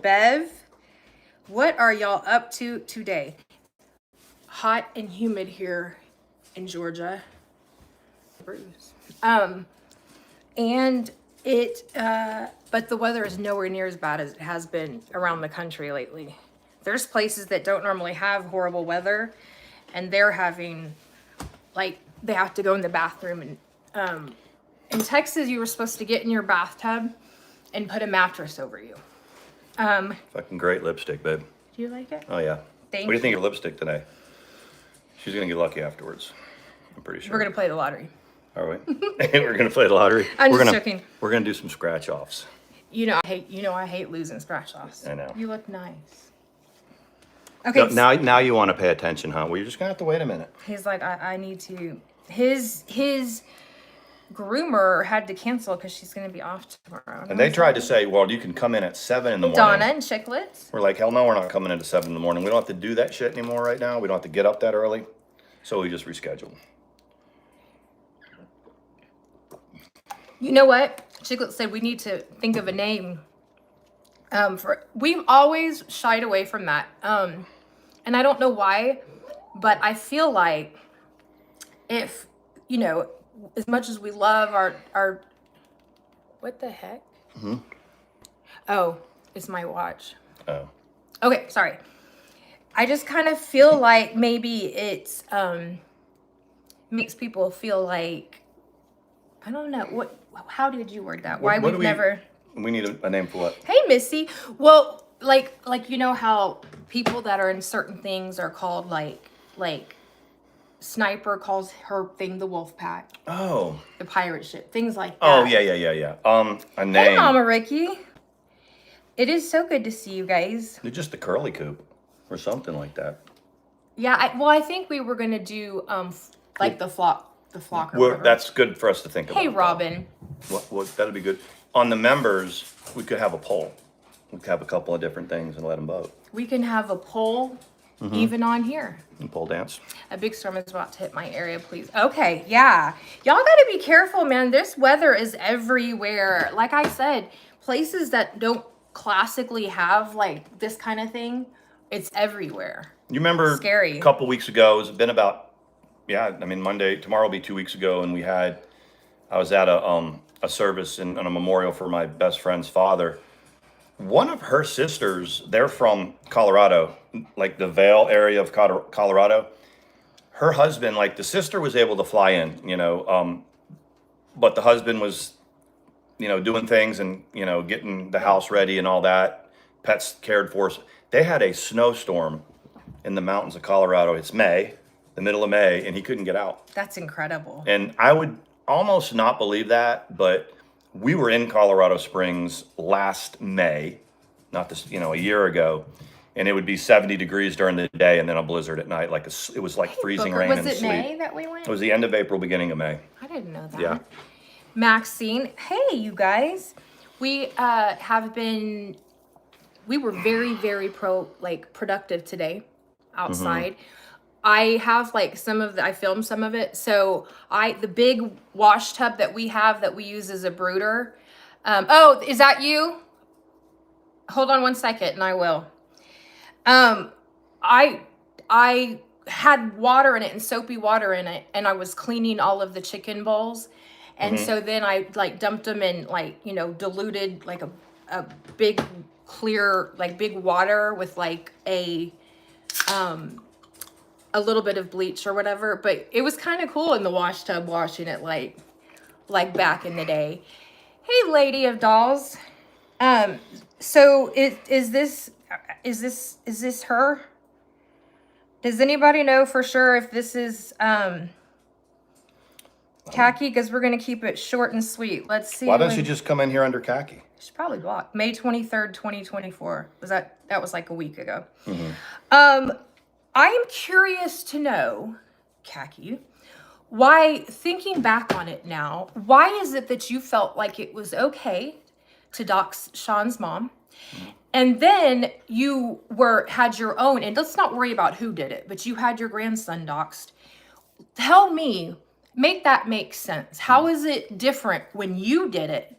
Bev, what are y'all up to today? Hot and humid here in Georgia. And but the weather is nowhere near as bad as it has been around the country lately. There's places that don't normally have horrible weather, and they're having, like, they have to go in the bathroom. And in Texas, you were supposed to get in your bathtub and put a mattress over you. Fucking great lipstick, babe. Do you like it? Oh, yeah. Thank What do you think you. of your lipstick today? She's gonna get lucky afterwards. I'm pretty sure. We're gonna play the lottery. Are we? We're gonna play the lottery. I'm we're just gonna, joking. We're gonna do some scratch offs. I hate losing scratch offs. I know. You look nice. Okay. Now you want to pay attention, huh? Well, you're just gonna have to wait a minute. He's like, I need to. His groomer had to cancel because she's gonna be off tomorrow. And they tried to say, well, you can come in at 7 in the morning. Donna and Chicklets. We're like, hell no, we're not coming in at 7 in the morning. We don't have to do that shit anymore right now. We don't have to get up that early. So we just rescheduled. You know what? Chiclet said we need to think of a name. We've always shied away from that. And I don't know why, but I feel like if, as much as we love our what the heck? Mm-hmm. Oh, it's my watch. Oh. Okay, sorry. I just kind of feel like maybe it's makes people feel like, I don't know, how did you word that? Why we've never... We need a name for what? Hey, Missy. Well, like you know how people that are in certain things are called like Sniper calls her thing the Wolf Pack. Oh. The pirate ship. Things like that. Oh, yeah. A name. Hey, Mama Ricky. It is so good to see you guys. It's just the Kirley Coop or something like that. Yeah, I think we were going to do like the flock or whatever. That's good for us to think about. Hey, Robin. What that'd be good. On the members, we could have a poll. We could have a couple of different things and let them vote. We can have a poll even on here. And pole dance. A big storm is about to hit my area, please. Okay, yeah. Y'all gotta be careful, man. This weather is everywhere. Like I said, places that don't classically have like this kind of thing, it's everywhere. You remember Scary. A couple weeks ago, it's been about, Monday, tomorrow will be 2 weeks ago, and I was at a service and a memorial for my best friend's father. One of her sisters, they're from Colorado, like the Vail area of Colorado. Her husband, like the sister was able to fly in, but the husband was, doing things and, getting the house ready and all that, pets cared for. They had a snowstorm in the mountains of Colorado. It's May, the middle of May, and he couldn't get out. That's incredible. And I would almost not believe that, but we were in Colorado Springs last May, not this, a year ago, and it would be 70 degrees during the day and then a blizzard at night. It was like freezing rain and sleet. Was it May that we went? It was the end of April, beginning of May. I didn't know that. Yeah. Maxine, hey, you guys. We were very, very productive today outside. I have I filmed some of it. So the big wash tub that we have that we use as a brooder. Oh, is that you? Hold on one second and I will. I had water in it and soapy water in it, and I was cleaning all of the chicken bowls. And so then I dumped them in diluted a big clear, big water with a little bit of bleach or whatever, but it was kind of cool in the wash tub washing it like back in the day. Hey, Lady of Dolls. So is this her? Does anybody know for sure if this is khaki? Because we're gonna keep it short and sweet. Let's see. Why don't you just come in here under khaki? She's probably blocked. May 23rd, 2024. That was like a week ago. I am curious to know, Khaki, why, thinking back on it now, why is it that you felt like it was okay to dox Sean's mom, and then you had your own, and let's not worry about who did it, but you had your grandson doxed. Tell me, make that make sense. How is it different when you did it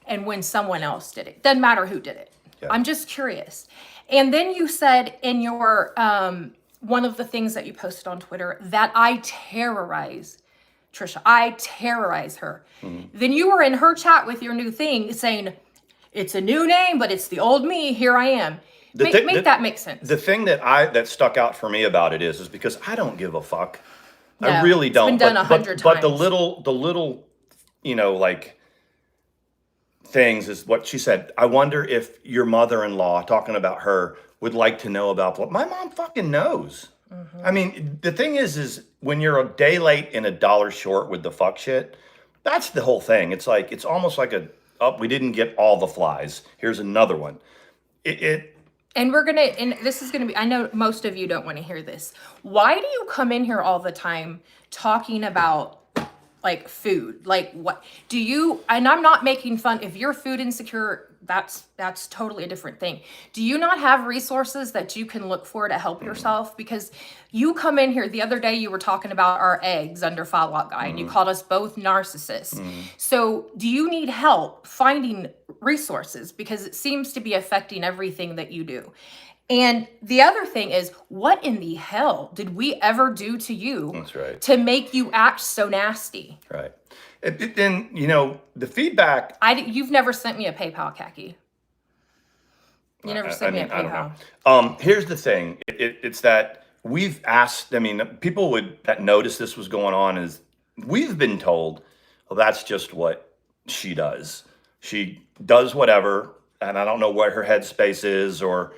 and when someone else did it? Doesn't matter who did it. Yeah. I'm just curious. And then you said in your one of the things that you posted on Twitter that I terrorize Trisha. I terrorize her. Then you were in her chat with your new thing saying, it's a new name, but it's the old me. Here I am. Make that make sense. The thing that stuck out for me about it is because I don't give a fuck. No, I really don't. It's been done 100 times. But the little, like things is what she said. I wonder if your mother-in-law, talking about her, would like to know about what my mom fucking knows. I mean, the thing is when you're a day late and $1 short with the fuck shit, that's the whole thing. It's like, it's almost like we didn't get all the flies. Here's another one. And this is gonna be, I know most of you don't want to hear this. Why do you come in here all the time talking about like food? Like what do you, and I'm not making fun, if you're food insecure, that's totally a different thing. Do you not have resources that you can look for to help yourself? Because you come in here, the other day you were talking about our eggs under Fall Out Guy and you called us both narcissists. So do you need help finding resources? Because it seems to be affecting everything that you do. And the other thing is, what in the hell did we ever do to you That's right. to make you act so nasty? Right. And, the feedback. You've never sent me a PayPal, Khaki. You never sent me a PayPal. I don't know. Here's the thing. It's that we've asked, people that noticed this was going on is we've been told, well, that's just what she does. She does whatever, and I don't know what her headspace is, or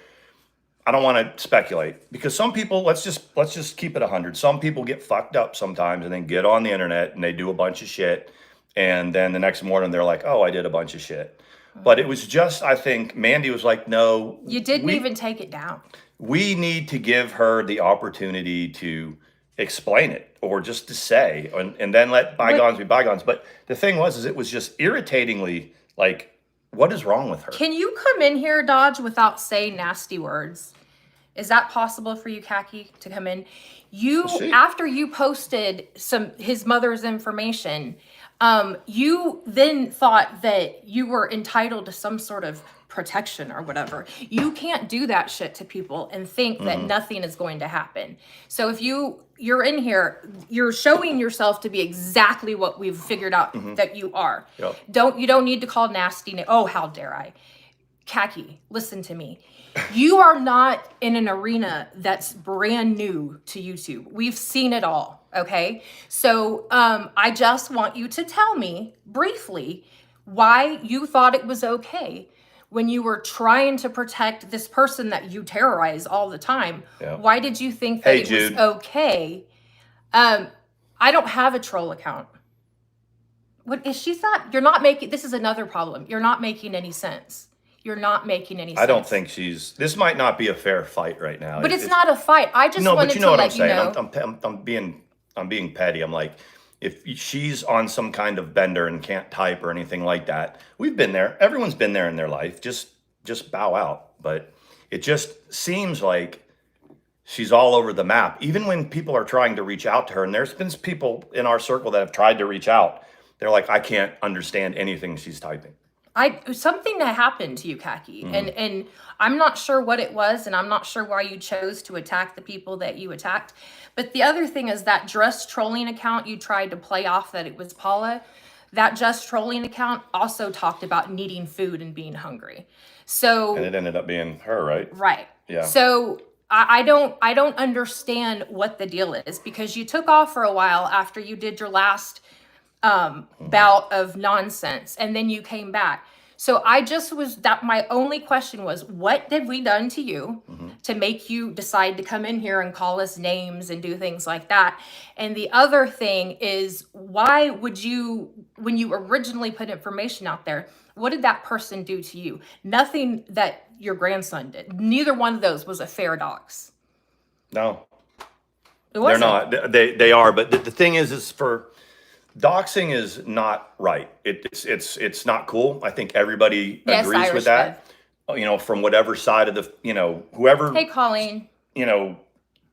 I don't want to speculate, because some people, let's just keep it 100. Some people get fucked up sometimes and then get on the internet and they do a bunch of shit. And then the next morning they're like, oh, I did a bunch of shit. But it was just, I think Mandy was like, no. You didn't even take it down. We need to give her the opportunity to explain it or just to say, and then let bygones be bygones. But the thing was, it was just irritatingly like, what is wrong with her? Can you come in here, Dodge, without saying nasty words? Is that possible for you, Khaki, to come in? After you posted his mother's information, you then thought that you were entitled to some sort of protection or whatever. You can't do that shit to people and think that nothing is going to happen. So if you're in here, you're showing yourself to be exactly what we've figured out that you are. Yep. You don't need to call nasty. Oh, how dare I? Khaki, listen to me. You are not in an arena that's brand new to YouTube. We've seen it all, okay? So I just want you to tell me briefly why you thought it was okay when you were trying to protect this person that you terrorize all the time. Yeah. Why did you think that was okay? I don't have a troll account. What is you're not making, this is another problem. You're not making any sense. You're not making any sense. I don't think this might not be a fair fight right now. But it's not a fight. I just wanted to let you know. I'm being petty. I'm like, if she's on some kind of bender and can't type or anything like that, we've been there. Everyone's been there in their life. Just bow out. But it just seems like she's all over the map. Even when people are trying to reach out to her, and there's been people in our circle that have tried to reach out, they're like, I can't understand anything she's typing. Something that happened to you, Khaki, and I'm not sure what it was, and I'm not sure why you chose to attack the people that you attacked. But the other thing is that Just Trolling account you tried to play off that it was Paula. That Just Trolling account also talked about needing food and being hungry. So and it ended up being her, right? Right. Yeah. So I don't understand what the deal is, because you took off for a while after you did your last bout of nonsense, and then you came back. So my only question was, what did we done to you to make you decide to come in here and call us names and do things like that? And the other thing is, why would you, when you originally put information out there, what did that person do to you? Nothing that your grandson did. Neither one of those was a fair dox. No, they're not. They are, but the thing is for doxing is not right. It's not cool. I think everybody agrees with that. From whatever side of the, whoever. Hey, Colleen.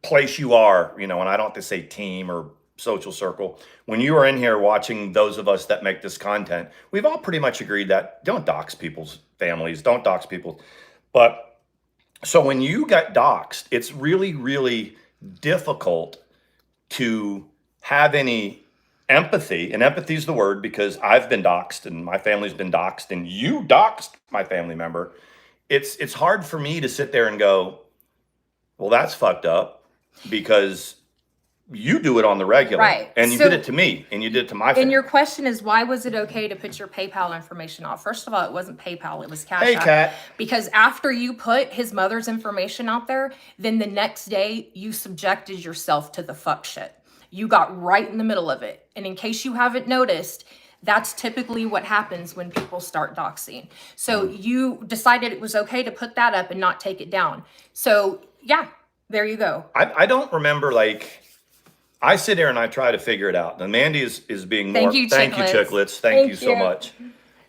Place you are, and I don't have to say team or social circle. When you are in here watching those of us that make this content, we've all pretty much agreed that don't dox people's families, don't dox people. But so when you got doxxed, it's really, really difficult to have any empathy. And empathy is the word because I've been doxxed and my family's been doxxed and you doxxed my family member. It's hard for me to sit there and go, well, that's fucked up because you do it on the regular. Right. And you So- did it to me and you did it to my family. And your question is, why was it okay to put your PayPal information off? First of all, it wasn't PayPal, it was Cash Hey, App. Kat. Because after you put his mother's information out there, then the next day you subjected yourself to the fuck shit. You got right in the middle of it. And in case you haven't noticed, that's typically what happens when people start doxing. So you decided it was okay to put that up and not take it down. So yeah, there you go. I don't remember, like, I sit here and I try to figure it out. And Mandy is being more. Thank you, Chicklets. Thank you so much.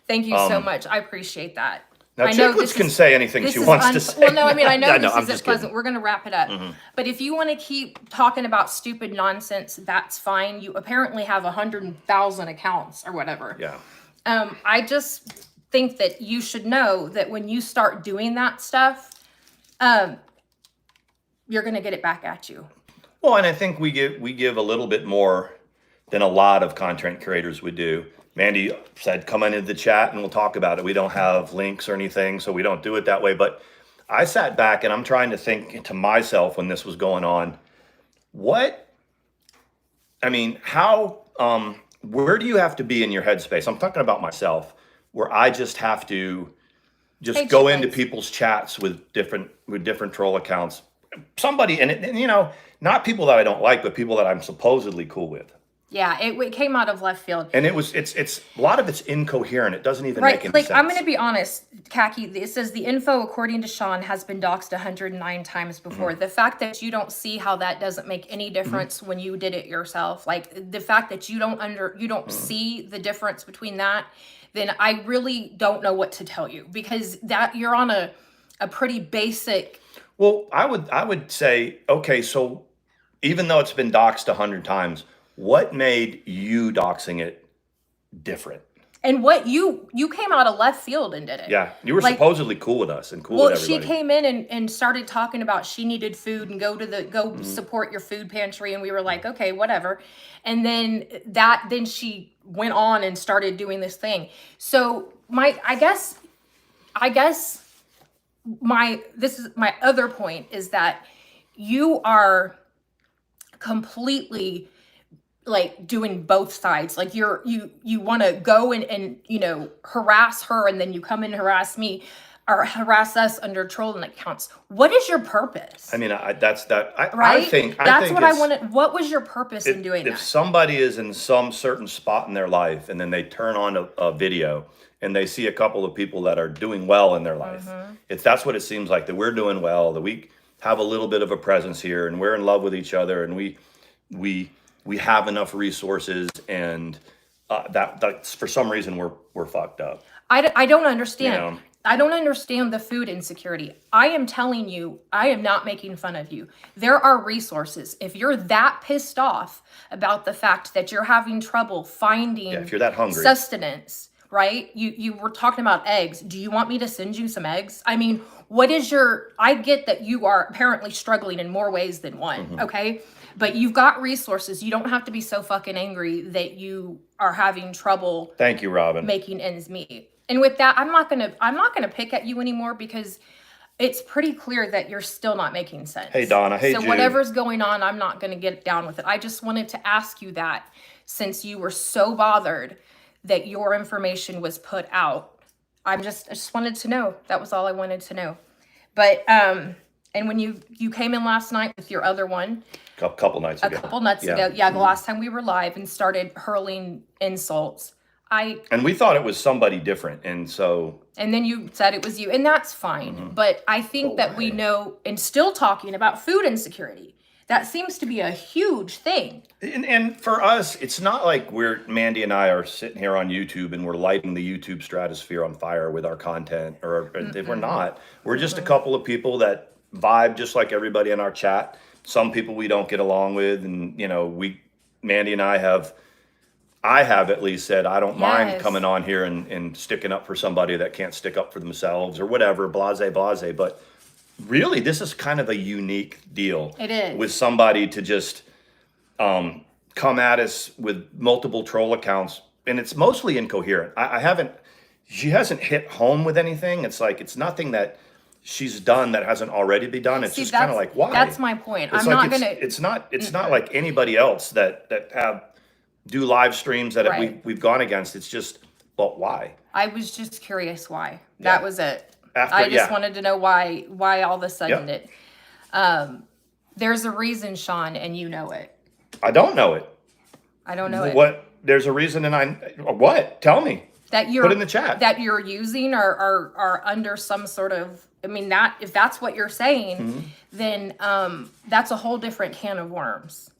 Thank you so much. I appreciate that. Now, I know Chicklets this can is- say anything this she is wants to say. Well, no, I mean, I know I'm this just isn't kidding. pleasant. We're going to wrap it up. But if you want to keep talking about stupid nonsense, that's fine. You apparently have 100,000 accounts or whatever. Yeah. I just think that you should know that when you start doing that stuff, you're going to get it back at you. Well, and I think we give a little bit more than a lot of content creators would do. Mandy said, come into the chat and we'll talk about it. We don't have links or anything, so we don't do it that way. But I sat back and I'm trying to think to myself when this was going on, where do you have to be in your headspace? I'm talking about myself, where I just have to Hey, go Chicklets. into people's chats with different troll accounts. Somebody, and you know, not people that I don't like, but people that I'm supposedly cool with. Yeah, it came out of left field. And it's a lot of it's incoherent. It doesn't even make Right, any like sense. I'm going to be honest, Khaki, it says the info according to Sean has been doxed 109 times before. The fact that you don't see how that doesn't make any difference when you did it yourself, like the fact that you don't see the difference between that, then I really don't know what to tell you, because that you're on a pretty basic. Well, I would say, okay, so even though it's been doxed 100 times, what made you doxing it different? And what you came out of left field and did it. Yeah, you were Like- supposedly cool with us and cool Well, with she everybody. came in and started talking about she needed food and go support your food pantry, and we were like, okay, whatever. And then she went on and started doing this thing. So I guess this is my other point, is that you are completely like doing both sides. Like you want to go and you know, harass her, and then you come and harass me or harass us under trolling accounts. What is your purpose? I mean, I Right? think That's what I it's- wanted. What was your purpose in doing if that? somebody is in some certain spot in their life and then they turn on a video and they see a couple of people that are doing well in their life, that's what it seems like, that we're doing well, that we have a little bit of a presence here and we're in love with each other and we have enough resources, and that's for some reason we're fucked up. I don't understand. You know? I don't understand the food insecurity. I am telling you, I am not making fun of you. There are resources. If you're that pissed off about the fact that you're having trouble finding If you're that hungry. sustenance, right? You were talking about eggs. Do you want me to send you some eggs? I mean, I get that you are apparently struggling in more ways than one, okay? But you've got resources. You don't have to be so fucking angry that you are having trouble Thank you, Robin. making ends meet. And with that, I'm not gonna pick at you anymore, because it's pretty clear that you're still not making sense. Hey, Donna. Hey, so Jude. whatever's going on, I'm not gonna get down with it. I just wanted to ask you that, since you were so bothered that your information was put out. I just wanted to know. That was all I wanted to know. But and when you came in last night with your other one, A couple nights ago. a couple nights ago, the last time we were live, and started hurling insults. And we thought it was somebody different, and so And then you said it was you, and that's fine. But I think that we know, and still talking about food insecurity, that seems to be a huge thing. and for us, it's not like Mandy and I are sitting here on YouTube and we're lighting the YouTube stratosphere on fire with our content, or if we're not. We're just a couple of people that vibe just like everybody in our chat. Some people we don't get along with, and you know, Mandy and I have I have at least said, I don't mind Yes. coming on here and sticking up for somebody that can't stick up for themselves or whatever, blase, blase. But really, this is kind of a unique deal. It is. With somebody to just come at us with multiple troll accounts. And it's mostly incoherent. She hasn't hit home with anything. It's like, it's nothing that she's done that hasn't already been done. It's See, just kind of like, why? That's my point. It's I'm like not gonna. it's not like anybody else that do live streams that Right. we've gone against. It's just, well, why? I was just curious why. Yeah. That was it. After- I just yeah. wanted to know why all of a sudden Yep. it. There's a reason, Sean, and you know it. I don't know it. I don't know it. What? There's a reason, and what? Tell me. That you're Put in the chat. that you're using are under some sort of. I mean, that if that's what you're saying, Mm-hmm. then that's a whole different can of worms.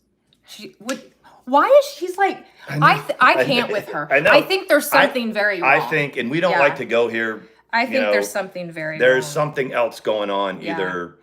She would. Why is she's like? I can't with her. I know. I think there's something very wrong. I think, and we don't Yeah. like to go here. I you think know, there's something very There's wrong. something else going on, Yeah. either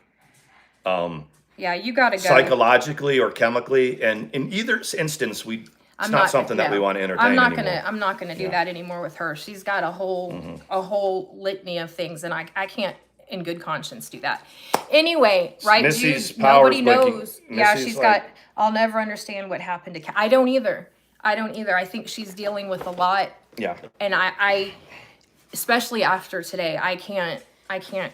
Yeah, you gotta go. psychologically or chemically, and in either instance, it's not something that we want to entertain I'm not anymore. I'm not gonna do that anymore with her. She's got a whole litany of things, and I can't in good conscience do that. Anyway, right, Missy's Jude? power's Nobody blinking. knows. Yeah, Missy's she's like- got. I'll never understand what happened to Kat. I don't either. I think she's dealing with a lot, Yeah. and I especially after today, I can't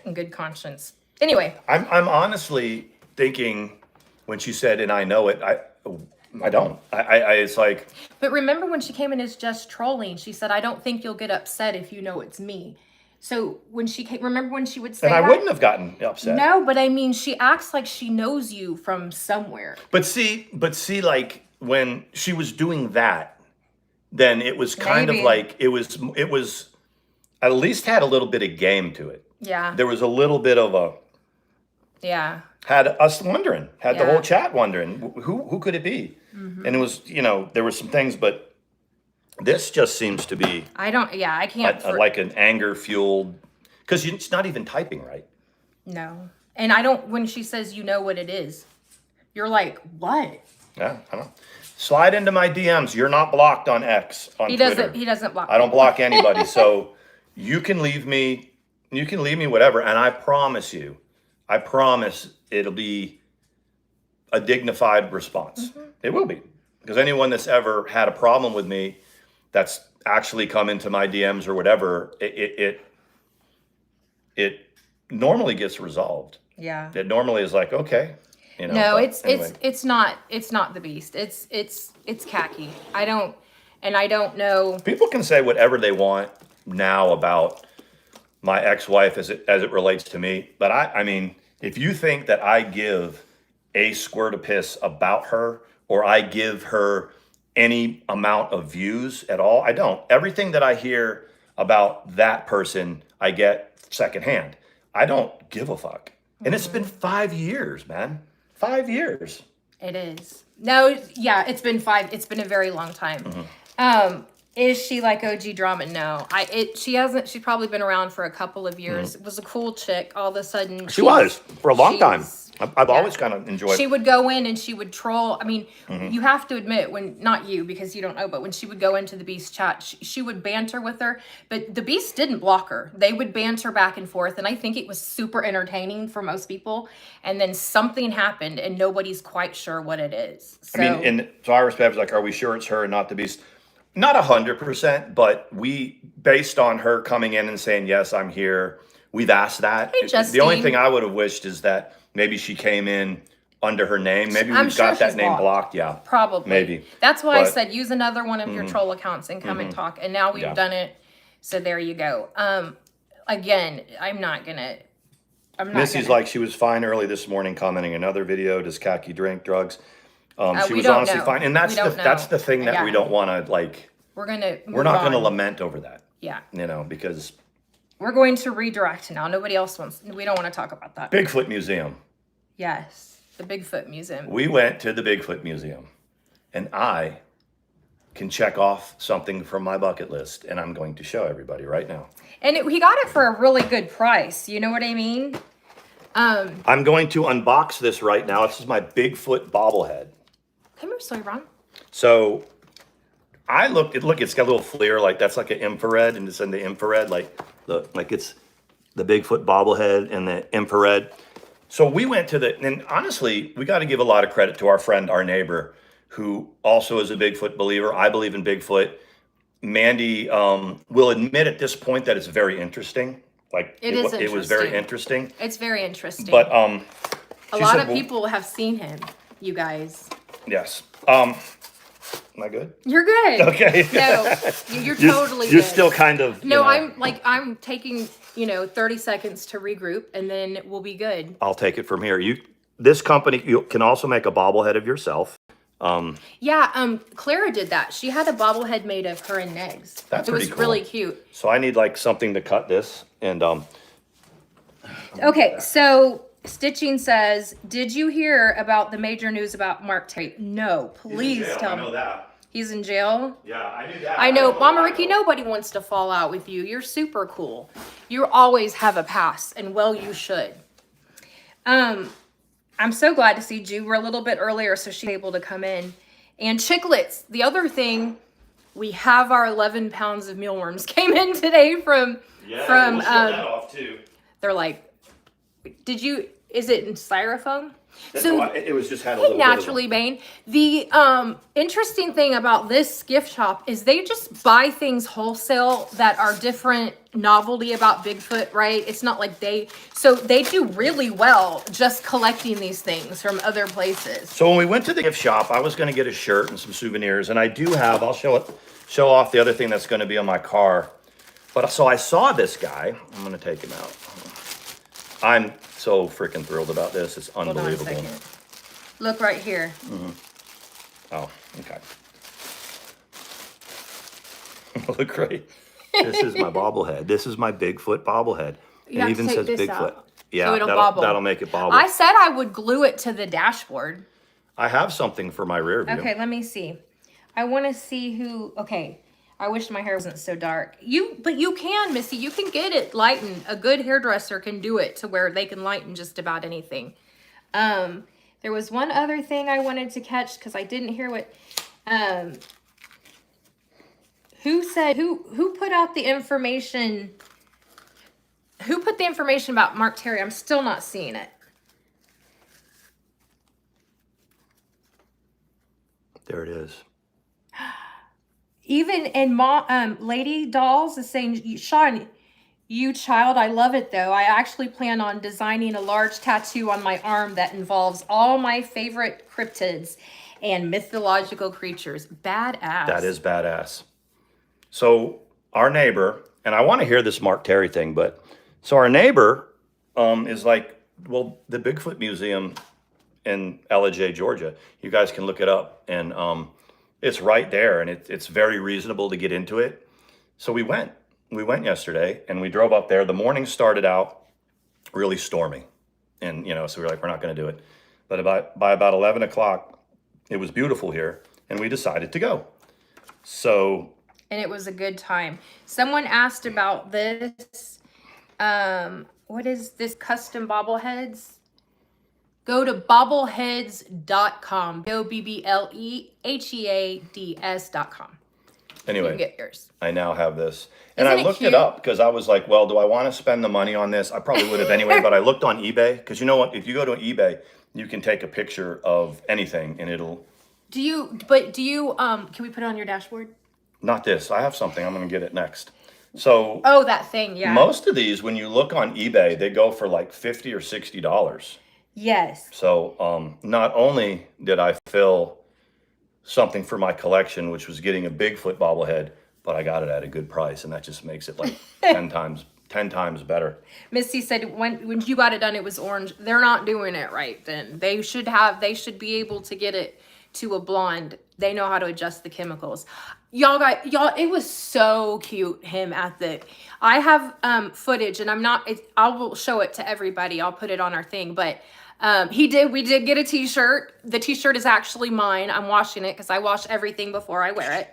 in good conscience. Anyway, I'm honestly thinking when she said, and I know it, I don't. It's like, but remember when she came in as just trolling, she said, "I don't think you'll get upset if you know it's me." So when she came, remember when she would say and I that? wouldn't have gotten upset. No, but I mean, she acts like she knows you from somewhere. But see, like when she was doing that, then it was kind Maybe. of like it was at least had a little bit of game to it. Yeah, There was a little bit of a yeah, had us wondering, had the Yeah. whole chat wondering who could it be, and it was there were some things, but this just seems to be I don't. Yeah, I can't. like an anger fueled because it's not even typing right. No, and I don't. When she says, "You know what it is," you're like, "What?" Yeah, I don't know. Slide into my DMs. You're not blocked on X on He Twitter. doesn't. He doesn't block. I don't block anybody, so you can leave me. You can leave me whatever, and I promise it'll be a dignified response. Mm-hmm. It will be, because anyone that's ever had a problem with me, that's actually come into my DMs or whatever, it normally gets resolved. Yeah. It normally is like, okay, No, but anyway. it's not the beast. It's khaki. I don't know. People can say whatever they want now about my ex-wife as it relates to me, but I mean, if you think that I give a squirt of piss about her or I give her any amount of views at all, I don't. Everything that I hear about that person, I get secondhand. I don't give a fuck. And it's been 5 years, man. 5 years. It is. No, yeah, it's been a very long time. Is she like OG drama? No. She hasn't. She's probably been around for a couple of years. It was a cool chick. All of a sudden, She was for a long time. she's- I've always kind of enjoyed. She would go in and she would troll. I mean, Mm-hmm. you have to admit, when not you because you don't know, but when she would go into the Beast chat, she would banter with her. But the Beast didn't block her. They would banter back and forth, and I think it was super entertaining for most people. And then something happened, and nobody's quite sure what it is. So, I mean, and so our respect was like, are we sure it's her and not the Beast? Not 100%, but we, based on her coming in and saying, yes, I'm here, we've asked that. Hey, The only Justine. thing I would have wished is that maybe she came in under her name. Maybe I'm we've sure got that she's name blocked. blocked. Yeah. probably maybe. That's why I But- said use another one of your troll accounts and come and talk. And now we've Yeah. done it, so there you go. Again, I'm not Missy's like, she was fine early this morning commenting another video. Does Kaki drink drugs? She we was don't honestly know. fine. And that's We don't that's know. the thing that Yeah. we don't want to like, we're gonna. we're not going to on. lament over that, Yeah. because We're going to redirect now. Nobody else wants. We don't want to talk about that. Bigfoot Museum. Yes, the Bigfoot Museum. We went to the Bigfoot Museum, and I can check off something from my bucket list, and I'm going to show everybody right now. And he got it for a really good price. You know what I mean? I'm going to unbox this right now. This is my Bigfoot bobblehead. Come here, Soy Ron. So It's got a little flare, like that's like an infrared, and it's in the infrared, like it's the Bigfoot bobblehead and the infrared. So we went and honestly, we got to give a lot of credit to our friend, our neighbor, who also is a Bigfoot believer. I believe in Bigfoot. Mandy will admit at this point that it's very interesting. Like it was very interesting. It's very interesting. But a lot of people have seen him, you guys. Yes. Am I good? You're good. Okay. No, you're totally You're good. still kind of. No, I'm taking 30 seconds to regroup, and then we'll be good. I'll take it from here. This company, you can also make a bobblehead of yourself. Yeah, Clara did that. She had a bobblehead made of her and Negs. That's it was cool. really cute. So I need like something to cut this and Okay, so Stitching says, did you hear about the major news about Mark Terry? No, please tell me. I know that. He's in jail? Yeah, I knew that. I know, Mama Ricky, nobody wants to fall out with you. You're super cool. You always have a pass, and well, you should. I'm so glad to see Ju. We're a little bit earlier, so she's able to come in. And Chicklets, the other thing, we have our 11 pounds of mealworms came in today from we'll show that off too. They're like, is it in styrofoam? So it was just had a little naturally, Bane. The interesting thing about this gift shop is they just buy things wholesale that are different novelty about Bigfoot, right? It's not like they do really well just collecting these things from other places. So when we went to the gift shop, I was going to get a shirt and some souvenirs, and I do have. I'll show off the other thing that's going to be on my car. But so I saw this guy. I'm going to take him out. I'm so freaking thrilled about this. It's unbelievable. Hold on a second. Look right here. Mm-hmm. Oh, okay. Look great. This is my bobblehead. This is my Bigfoot bobblehead. It even says Bigfoot. Out. Yeah, so it'll bobble. That'll make it bobble. I said I would glue it to the dashboard. I have something for my rear view. Okay, let me see. I want to see who. Okay. I wish my hair wasn't so dark. But you can, Missy. You can get it lightened. A good hairdresser can do it to where they can lighten just about anything. There was one other thing I wanted to catch because I didn't hear what. Who put out the information? Who put the information about Mark Terry? I'm still not seeing it. There it is. Even in Lady Dolls is saying, Sean, you child, I love it though. I actually plan on designing a large tattoo on my arm that involves all my favorite cryptids and mythological creatures. Badass. That is badass. So our neighbor, and I want to hear this Mark Terry thing, but so our neighbor is like, well, the Bigfoot Museum in Ellijay, Georgia. You guys can look it up, and it's right there, and it's very reasonable to get into it. So we went yesterday, and we drove up there. The morning started out really stormy, and so we were like, we're not going to do it. But by about 11 o'clock, it was beautiful here, and we decided to go. And it was a good time. Someone asked about this. What is this? Custom bobbleheads? Go to bobbleheads.com. BOBBLEHEADS.com. Anyway, you can get yours. I now have this. And I looked it up because I was like, well, do I want to spend the money on this? I probably would have anyway, but I looked on eBay because you know what? If you go to eBay, you can take a picture of anything and it'll... can we put it on your dashboard? Not this. I have something. I'm going to get it next. So... Oh, that thing, yeah. Most of these, when you look on eBay, they go for like $50 or $60. Yes. So not only did I fill something for my collection, which was getting a Bigfoot bobblehead, but I got it at a good price, and that just makes it like 10 times better. Missy said when you got it done, it was orange. They're not doing it right then. They should be able to get it to a blonde. They know how to adjust the chemicals. Y'all, it was so cute, I have footage, and I will show it to everybody. I'll put it on our thing, but we did get a t-shirt. The t-shirt is actually mine. I'm washing it because I wash everything before I wear it.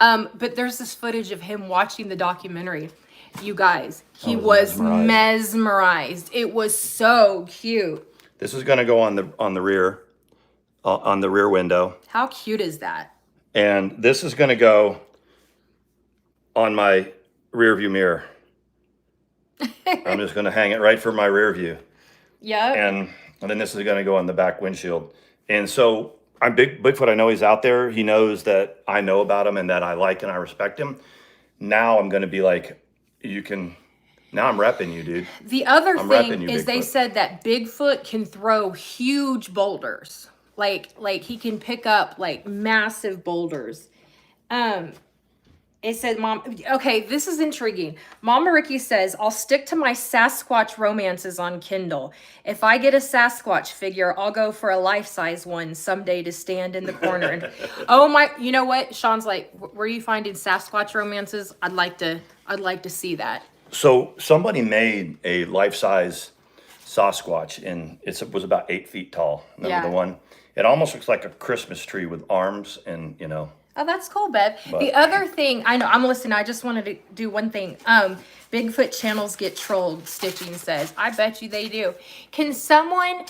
But there's this footage of him watching the documentary. You guys, he was mesmerized. It was so cute. This is going to go on the rear window. How cute is that? And this is going to go on my rear view mirror. I'm just going to hang it right for my rear view. Yeah. And then this is going to go on the back windshield. And so I'm Bigfoot. I know he's out there. He knows that I know about him and that I like and I respect him. Now I'm going to be like, now I'm repping you, dude. The other I'm thing repping you, is they Bigfoot. said that Bigfoot can throw huge boulders. Like he can pick up like massive boulders. It said, okay, this is intriguing. Mama Ricky says, I'll stick to my Sasquatch romances on Kindle. If I get a Sasquatch figure, I'll go for a life-size one someday to stand in the corner. And oh my, you know what? Sean's like, where are you finding Sasquatch romances? I'd like to see that. So somebody made a life-size Sasquatch, and it was about 8 feet tall. Remember the one? It almost looks like a Christmas tree with arms and, Oh, that's cool, Bev. The other thing, I know, I'm listening. I just wanted to do one thing. Bigfoot channels get trolled, Stitching says. I bet you they do. Can someone,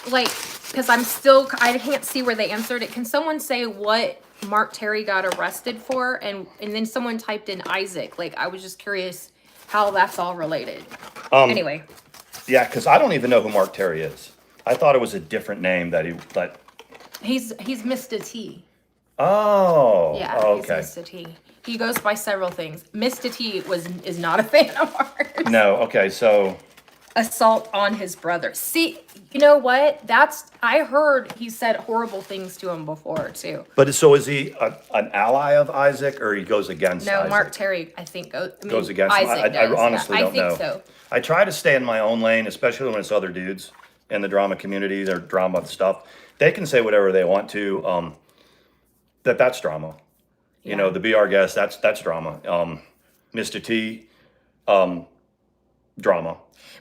because I can't see where they answered it. Can someone say what Mark Terry got arrested for? And then someone typed in Isaac. I was just curious how that's all related. Anyway. Yeah, because I don't even know who Mark Terry is. I thought it was a different name that He's Mr. T. Oh. Yeah, okay. He's Mr. T. He goes by several things. Mr. T is not a fan of ours. No, okay, so assault on his brother. See, you know what? I heard he said horrible things to him before too. But so is he an ally of Isaac, or he goes against Isaac? No, Mark Terry, I think, goes against Isaac. I honestly don't know. I think so. I try to stay in my own lane, especially when it's other dudes in the drama community, their drama stuff. They can say whatever they want to. That's drama. Yeah. You know, the Be Our Guest, that's drama. Mr. T, drama.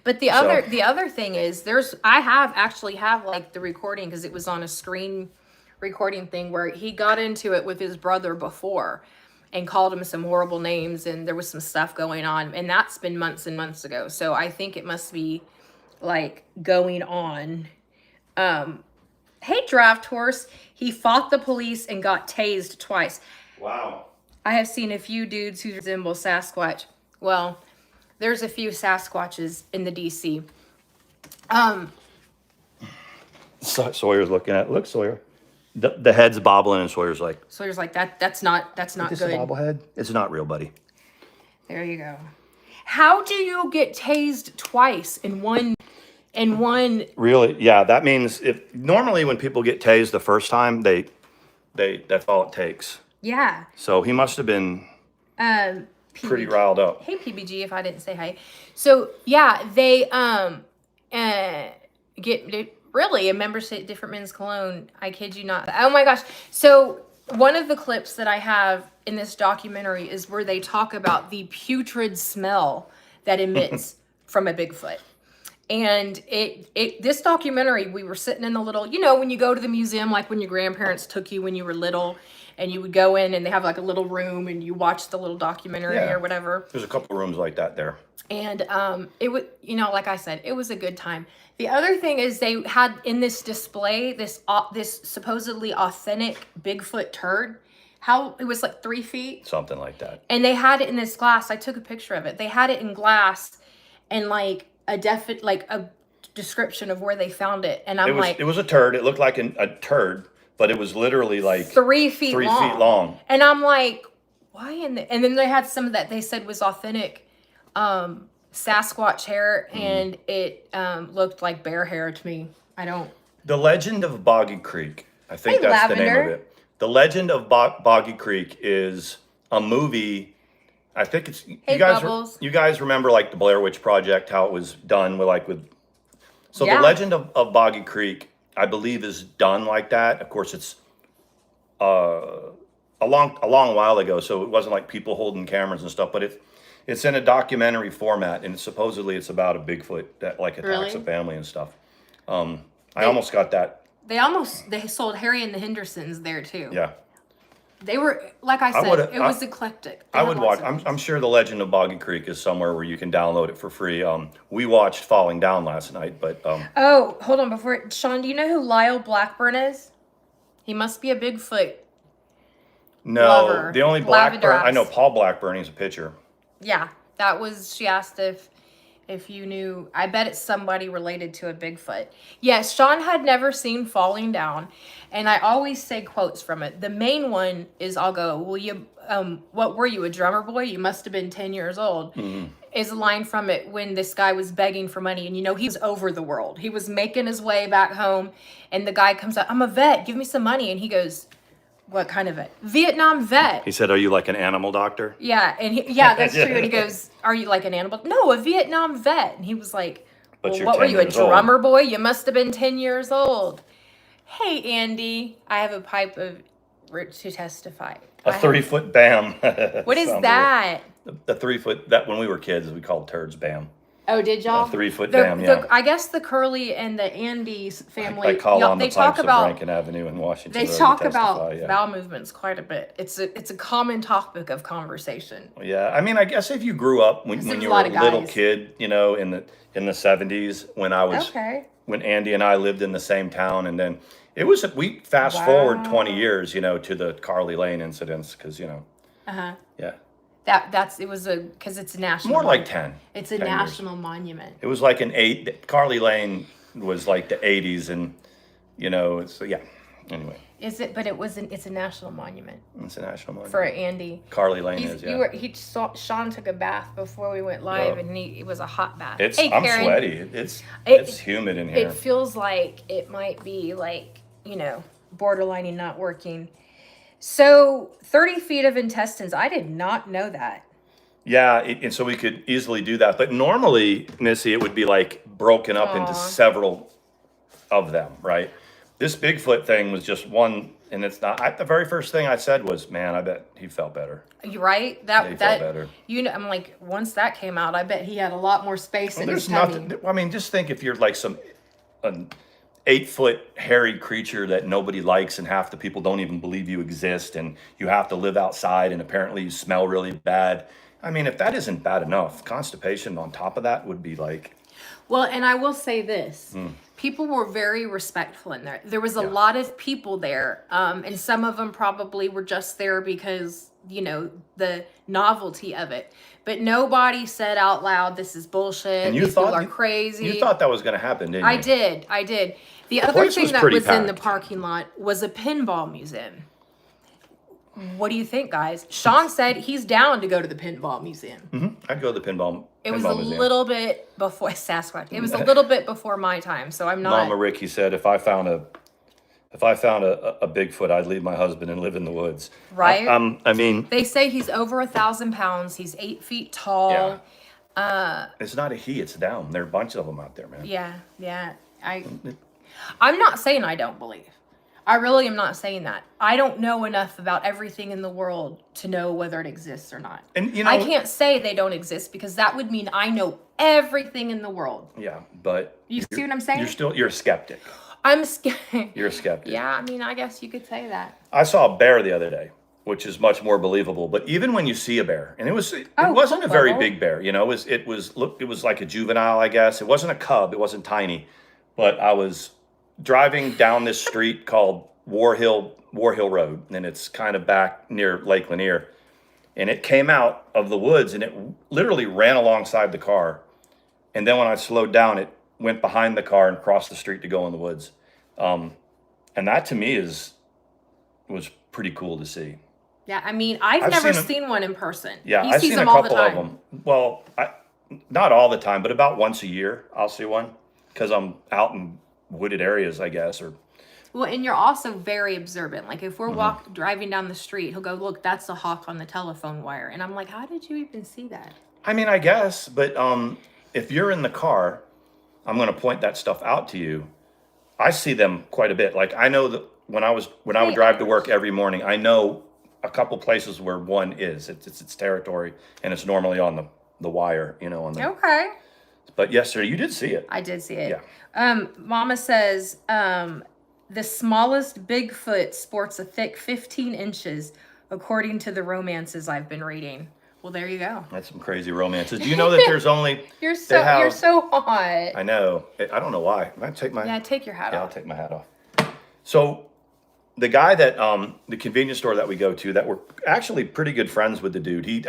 But the other thing is I have like the recording because it was on a screen recording thing where he got into it with his brother before and called him some horrible names and there was some stuff going on and that's been months and months ago. So I think it must be like going on. Hey, Draft Horse. He fought the police and got tased twice. Wow. I have seen a few dudes who resemble Sasquatch. Well, there's a few Sasquatches in the DC. Sawyer's looking at it. Look, Sawyer. The head's bobbling and Sawyer's like that's not is good. this a bobblehead? It's not real, buddy. There you go. How do you get tased twice in one? Really? Yeah, that means if normally when people get tased the first time, they that's all it takes. Yeah. So he must have been pretty riled up. Hey, PBG, if I didn't say hi. So yeah, they get really a member state different men's cologne. I kid you not. Oh my gosh. So one of the clips that I have in this documentary is where they talk about the putrid smell that emits from a Bigfoot. And this documentary, we were sitting in the little, when you go to the museum, like when your grandparents took you when you were little, and you would go in and they have like a little room and you watch the little documentary or whatever. There's a couple rooms like that there. And it would, like I said, it was a good time. The other thing is they had in this display this supposedly authentic Bigfoot turd. It was like 3 feet. Something like that. And they had it in this glass. I took a picture of it. They had it in glass and like a description of where they found it. And it was a turd. It looked like a turd, but it was literally like 3 feet 3 feet long. And I'm like, why and then they had some that they said was authentic Sasquatch hair, and it looked like bear hair to me. The Legend of Boggy Creek. I think that's the name of it. The Legend of Boggy Creek is a movie. I think it's you guys remember like the Blair Witch Project, how it was done with the Legend of Boggy Creek, I believe, is done like that. Of course, it's a long while ago, so it wasn't like people holding cameras and stuff, but it's in a documentary format, and supposedly it's about a Bigfoot that attacks a family and stuff. I almost got that. They sold Harry and the Hendersons there too. Yeah. They were, like I said, it was eclectic. I would watch. I'm sure The Legend of Boggy Creek is somewhere where you can download it for free. We watched Falling Down last night, but oh, hold on, Sean, do you know who Lyle Blackburn is? He must be a Bigfoot. No, lover. the only Lavender Blackburn I know, eyes. Paul Blackburn. He's a pitcher. Yeah, that was. She asked if you knew. I bet it's somebody related to a Bigfoot. Yes, Sean had never seen Falling Down, and I always say quotes from it. The main one is, I'll go, "Well, you, what were you, a drummer boy? You must have been 10 years old." Is a line from it when this guy was begging for money, and he was over the world. He was making his way back home, and the guy comes out, "I'm a vet. Give me some money," and he goes, "What kind of vet?" "Vietnam vet." He said, "Are you like an animal doctor?" Yeah, and yeah, that's true. And he goes, "Are you like an animal?" "No, a Vietnam vet." And he was like, But "Well, you're what were 10 you, a years old." drummer boy? You must have been 10 years old." Hey, Andy, I have a pipe of root to testify. A 3-foot bam. What is Sounds that? The 3-foot, that when we were kids, we called turds bam. Oh, did y'all? A 3-foot bam, yeah. I guess the Kirley and the Andy's family, I call on they the talk pipes about of Rankin Avenue in Washington. they Road to talk testify, about yeah. bowel movements quite a bit. It's a common topic of conversation. Yeah, I mean, I guess if you grew up when There's you a were lot a of little guys. kid, in the 70s when I was Okay. when Andy and I lived in the same town, and then we fast forward 20 Wow. years, to the Carly Lane incidents, because Uh-huh. yeah, Because it's a national. more like monument. 10. It's a 10 years. national monument. It was like Carly Lane was like the 80s, and it's yeah. Anyway, Is it? But it's a national monument it's a national monument. for Andy. Carly Lane is, yeah. Sean took a bath before we went live, Oh. and it was a hot bath. I'm Karen. sweaty. It's humid in here. It feels like it might be like, borderlining not working. So 30 feet of intestines. I did not know that. Yeah, and so we could easily do that. But normally, Missy, it would be like broken up into several of them, right? This Bigfoot thing was just one, and it's not. The very first thing I said was, "Man, I bet he felt better." You right? He That felt better. I'm like, once that came out, I bet he had a lot more space in his There's tummy. nothing. I mean, just think if you're like an 8-foot hairy creature that nobody likes, and half the people don't even believe you exist, and you have to live outside, and apparently you smell really bad. I mean, if that isn't bad enough, constipation on top of that would be like. Well, and I will say this. People were very respectful in there. There was a lot of people there, and some of them probably were just there because, the novelty of it. But nobody said out loud, "This is bullshit. And These people are crazy." You thought that was going to happen, didn't you? I did. The other place thing was that pretty was in the packed. parking lot was a pinball museum. What do you think, guys? Sean said he's down to go to the pinball museum. I'd go to the pinball. It was a museum. little bit before Sasquatch. It was a little bit before my time, so I'm not. Mama Ricky said, if I found a Bigfoot, I'd leave my husband and live in the woods. Right? I mean, They say he's over 1,000 pounds. He's 8 feet tall. it's not a he, it's them. There are a bunch of them out there, man. Yeah. I'm not saying I don't believe. I really am not saying that. I don't know enough about everything in the world to know whether it exists or not. And I can't say they don't exist because that would mean I know everything in the world. Yeah, but You see what I'm saying? You're a skeptic. I'm scared. You're a skeptic. Yeah, I mean, I guess you could say that. I saw a bear the other day, which is much more believable. But even when you see a bear, and it wasn't a very big bear, it was like a juvenile, I guess. It wasn't a cub, it wasn't tiny. But I was driving down this street called War Hill Road, and it's kind of back near Lake Lanier. And it came out of the woods, and it literally ran alongside the car. And then when I slowed down, it went behind the car and crossed the street to go in the woods. And that to me was pretty cool to see. Yeah, I mean, I've never seen one in person. Yeah, He I've sees seen a them all the couple of time. them. Well, not all the time, but about once a year I'll see one because I'm out in wooded areas, I guess. Well, and you're also very observant. Like if we're driving down the street, he'll go, "Look, that's a hawk on the telephone wire," and I'm like, "How did you even see that?" I mean, I guess, but if you're in the car, I'm going to point that stuff out to you. I see them quite a bit. Like I know that when I would drive to work every morning, I know a couple places where one is. It's its territory, and it's normally on the wire, on the. Okay. But yesterday you did see it. I did see it. Yeah. Mama says the smallest Bigfoot sports a thick 15 inches, according to the romances I've been reading. Well, there you go. That's some crazy romances. Do you know that there's only You're so hot. I know. I don't know why. Can I take my Yeah, take your hat I'll off. take my hat off. So the guy that the convenience store that we go to, that we're actually pretty good friends with the dude.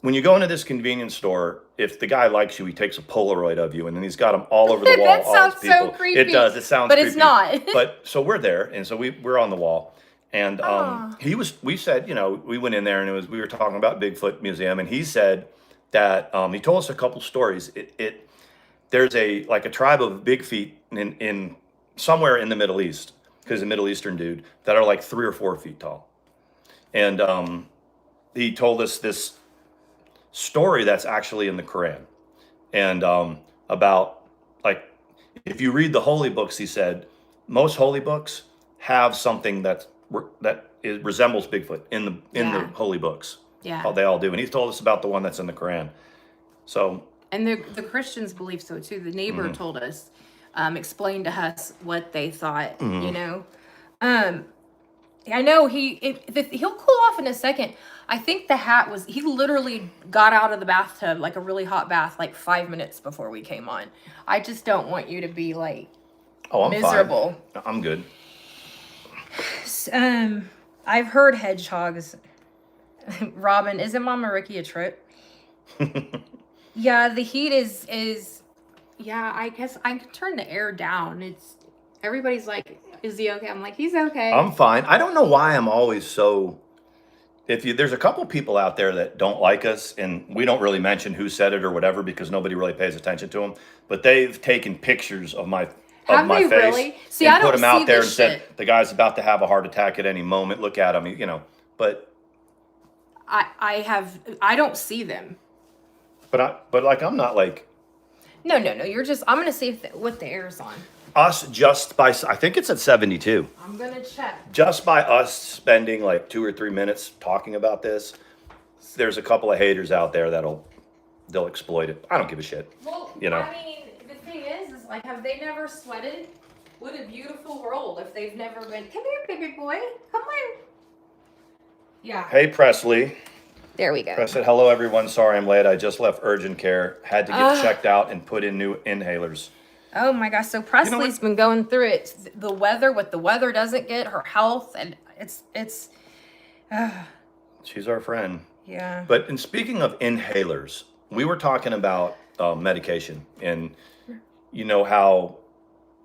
When you go into this convenience store, if the guy likes you, he takes a Polaroid of you, and then he's got them all over the wall. That all sounds his people. so creepy. It does. It sounds but creepy. It's not. But so we're there, and so we're on the wall, and Aw. we said, we went in there, and we were talking about Bigfoot Museum, and he said that he told us a couple stories. There's a tribe of big feet in somewhere in the Middle East, because a Middle Eastern dude, that are like 3 or 4 feet tall. And he told us this story that's actually in the Quran. And about, like, if you read the holy books, he said, most holy books have something that resembles Bigfoot in the holy books. Yeah. They all do. And he told us about the one that's in the Quran. So. And the Christians believe so too. The neighbor told us, explained to us what they thought, I know he'll cool off in a second. I think the hat he literally got out of the bathtub, like a really hot bath, like 5 minutes before we came on. I just don't want you to be like miserable. Fine. I'm good. I've heard hedgehogs. Robin, isn't Mama Ricky a trip? Yeah, the heat is yeah, I guess I can turn the air down. Everybody's like, is he okay? I'm like, he's okay. I'm fine. I don't know why I'm always so. There's a couple people out there that don't like us, and we don't really mention who said it or whatever because nobody really pays attention to them. But they've taken pictures of my Have they face really? See, and I put don't them out see there and this said shit. the guy's about to have a heart attack at any moment. Look at him, But I don't see them. But like I'm not like. No. You're just. I'm gonna see what the air's on. Us just by, I think it's at 72. I'm gonna check. Just by us spending like 2 or 3 minutes talking about this, there's a couple of haters out there they'll exploit it. I don't give a shit. Well, I mean, the thing is like, have they never sweated? What a beautiful world if they've never been. Come here, baby boy. Come on. Yeah. Hey, Presley. There we go. I said, hello, everyone. Sorry I'm late. I just left urgent care. Had to get checked out and put in new inhalers. Oh my gosh. So Presley's been going through it. The weather, what the weather doesn't get, her health, and it's. She's our friend. Yeah. But in speaking of inhalers, we were talking about medication, and how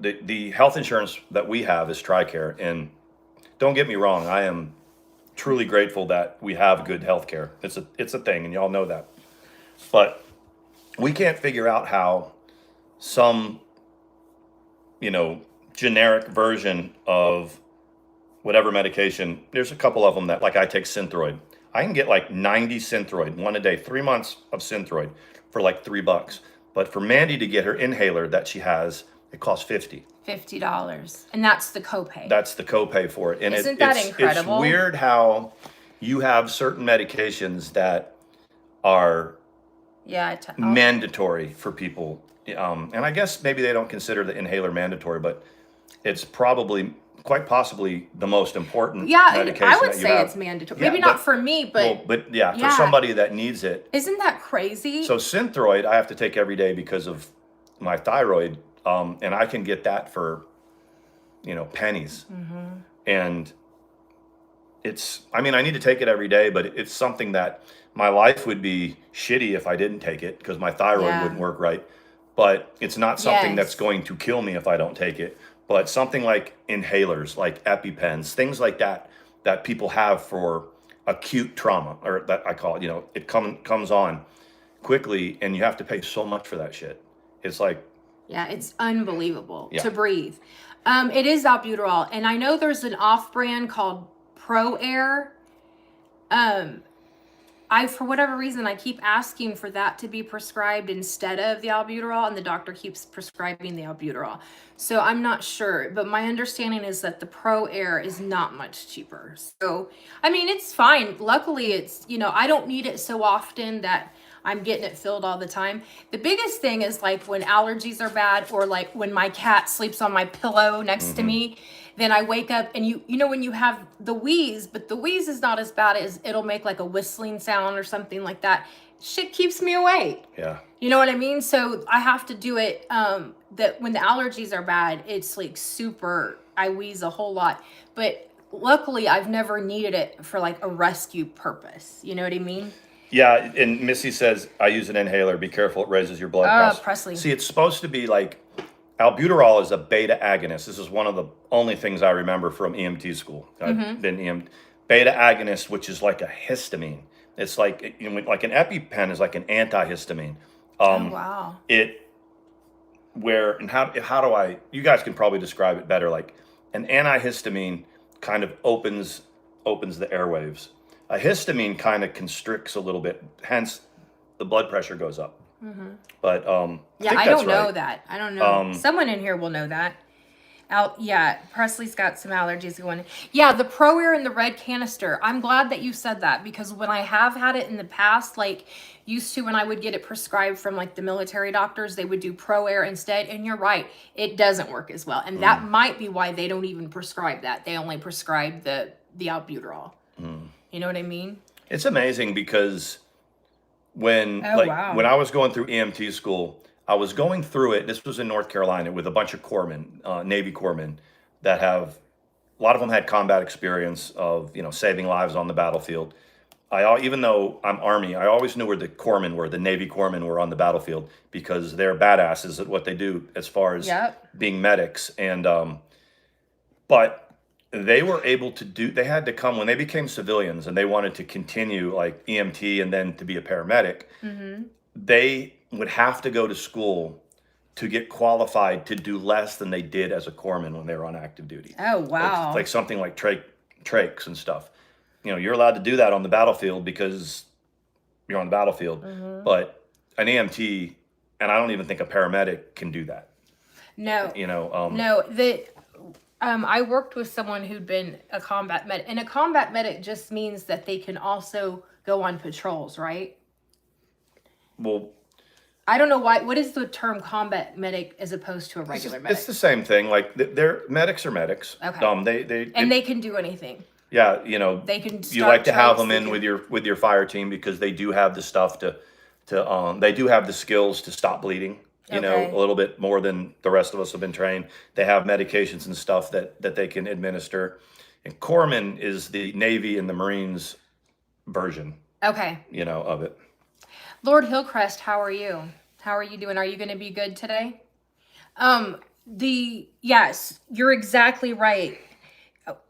the health insurance that we have is TRICARE. And don't get me wrong, I am truly grateful that we have good health care. It's a thing, and y'all know that. But we can't figure out how some generic version of whatever medication, there's a couple of them that, like, I take Synthroid. I can get like 90 Synthroid, one a day, 3 months of Synthroid for like $3. But for Mandy to get her inhaler that she has, it costs $50. And that's the copay. That's the copay for it. And Isn't that incredible? It's weird how you have certain medications that are mandatory for people. And I guess maybe they don't consider the inhaler mandatory, but it's probably quite possibly the most important medication. I would say it's mandatory. Maybe not for me, but for somebody that needs it. Isn't that crazy? So Synthroid, I have to take every day because of my thyroid, and I can get that for, pennies. And I need to take it every day, but it's something that my life would be shitty if I didn't take it because my thyroid wouldn't work right. But it's not something that's going to kill me if I don't take it. But something like inhalers, like EpiPens, things like that people have for acute trauma, or that I call it, it comes on quickly, and you have to pay so much for that shit. It's like... Yeah, it's unbelievable to breathe. It is albuterol, and I know there's an off-brand called Pro Air. For whatever reason, I keep asking for that to be prescribed instead of the albuterol, and the doctor keeps prescribing the albuterol. So I'm not sure, but my understanding is that the Pro Air is not much cheaper. So, it's fine. Luckily, it's, I don't need it so often that I'm getting it filled all the time. The biggest thing is like when allergies are bad, or like when my cat sleeps on my pillow next to me, then I wake up and when you have the wheeze, but the wheeze is not as bad as it'll make like a whistling sound or something like that. shit keeps me awake. Yeah. You know what I mean? So I have to do it. That when the allergies are bad, it's like super. I wheeze a whole lot, but luckily I've never needed it for like a rescue purpose. You know what I mean? Yeah, and Missy says, I use an inhaler. Be careful, it raises your blood pressure. Presley. See, it's supposed to be like albuterol is a beta agonist. This is one of the only things I remember from EMT school. I've been beta agonist, which is like a histamine. It's like, you know, like an EpiPen is like an antihistamine. Oh wow. How do I, you guys can probably describe it better. Like an antihistamine kind of opens the airwaves. A histamine kind of constricts a little bit, hence the blood pressure goes up. But yeah, I don't know that. I don't know. Someone in here will know that. Yeah, Presley's got some allergies going. Yeah, the Pro Air in the red canister. I'm glad that you said that, because when I have had it in the past, like used to when I would get it prescribed from like the military doctors, they would do Pro Air instead. And you're right, it doesn't work as well. And that might be why they don't even prescribe that. They only prescribe the albuterol. You know what I mean? it's amazing because when when I was going through EMT school, I was going through it. This was in North Carolina with a bunch of corpsmen, Navy corpsmen that have a lot of them had combat experience of saving lives on the battlefield. Even though I'm Army, I always knew where the corpsmen were, the Navy corpsmen were on the battlefield because they're badasses at what they do as far as being medics. And but they were able to do. They had to come when they became civilians and they wanted to continue like EMT and then to be a paramedic. They would have to go to school to get qualified to do less than they did as a corpsman when they were on active duty. Oh wow! Like something like trachs and stuff. You're allowed to do that on the battlefield because you're on the battlefield. But an EMT, and I don't even think a paramedic can do that. No. No. I worked with someone who'd been a combat medic, and a combat medic just means that they can also go on patrols, right? Well, I don't know why. What is the term combat medic as opposed to a regular medic? It's the same thing. Like they're medics are medics. Okay. They can do anything. Yeah, they can. You like to have them in with your fire team because they do have the stuff to they do have the skills to stop bleeding. A little bit more than the rest of us have been trained. They have medications and stuff that they can administer. And corpsman is the Navy and the Marines version. Okay. Of it. Lord Hillcrest, how are you? How are you doing? Are you going to be good today? Yes, you're exactly right.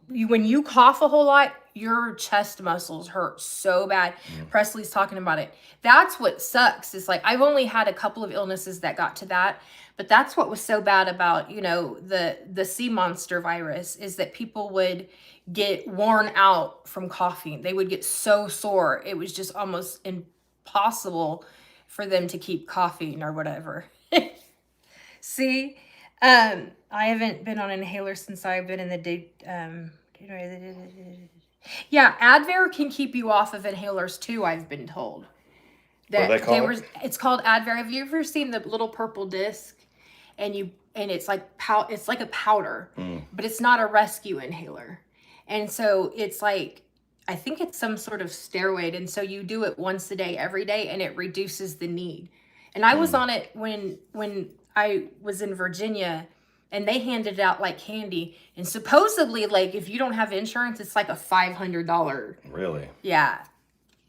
When you cough a whole lot, your chest muscles hurt so bad. Presley's talking about it. That's what sucks. It's like I've only had a couple of illnesses that got to that, but that's what was so bad about, the sea monster virus is that people would get worn out from coughing. They would get so sore. It was just almost impossible for them to keep coughing or whatever. See? I haven't been on an inhaler since I've been in the yeah, Advair can keep you off of inhalers too, I've been told. What do they call it? It's called Advair. Have you ever seen the little purple disc? And it's like a powder, but it's not a rescue inhaler. And so it's like, I think it's some sort of steroid. And so you do it once a day, every day, and it reduces the need. And I was on it when I was in Virginia, and they handed it out like candy. And supposedly, like, if you don't have insurance, it's like a $500 really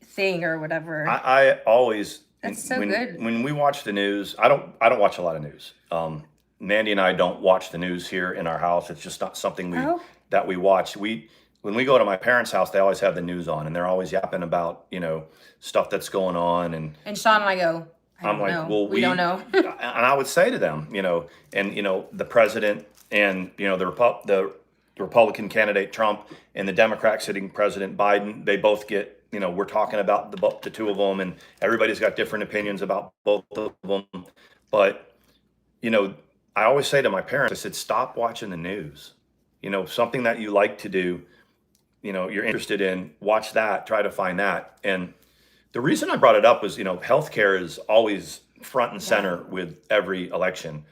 thing or whatever. I always that's so good. When we watch the news, I don't watch a lot of news. Mandy and I don't watch the news here in our house. It's just not something that we watch. When we go to my parents' house, they always have the news on, and they're always yapping about stuff that's going on. And Sean and I go, I'm like, know. Well, we don't know. And I would say to them, the president and the Republican candidate Trump and the Democrat sitting president Biden, they both get, we're talking about the two of them, and everybody's got different opinions about both of them. But I always say to my parents, I said, stop watching the news. Something that you like to do, you're interested in, watch that, try to find that. And the reason I brought it up was, healthcare is always front and center with every election.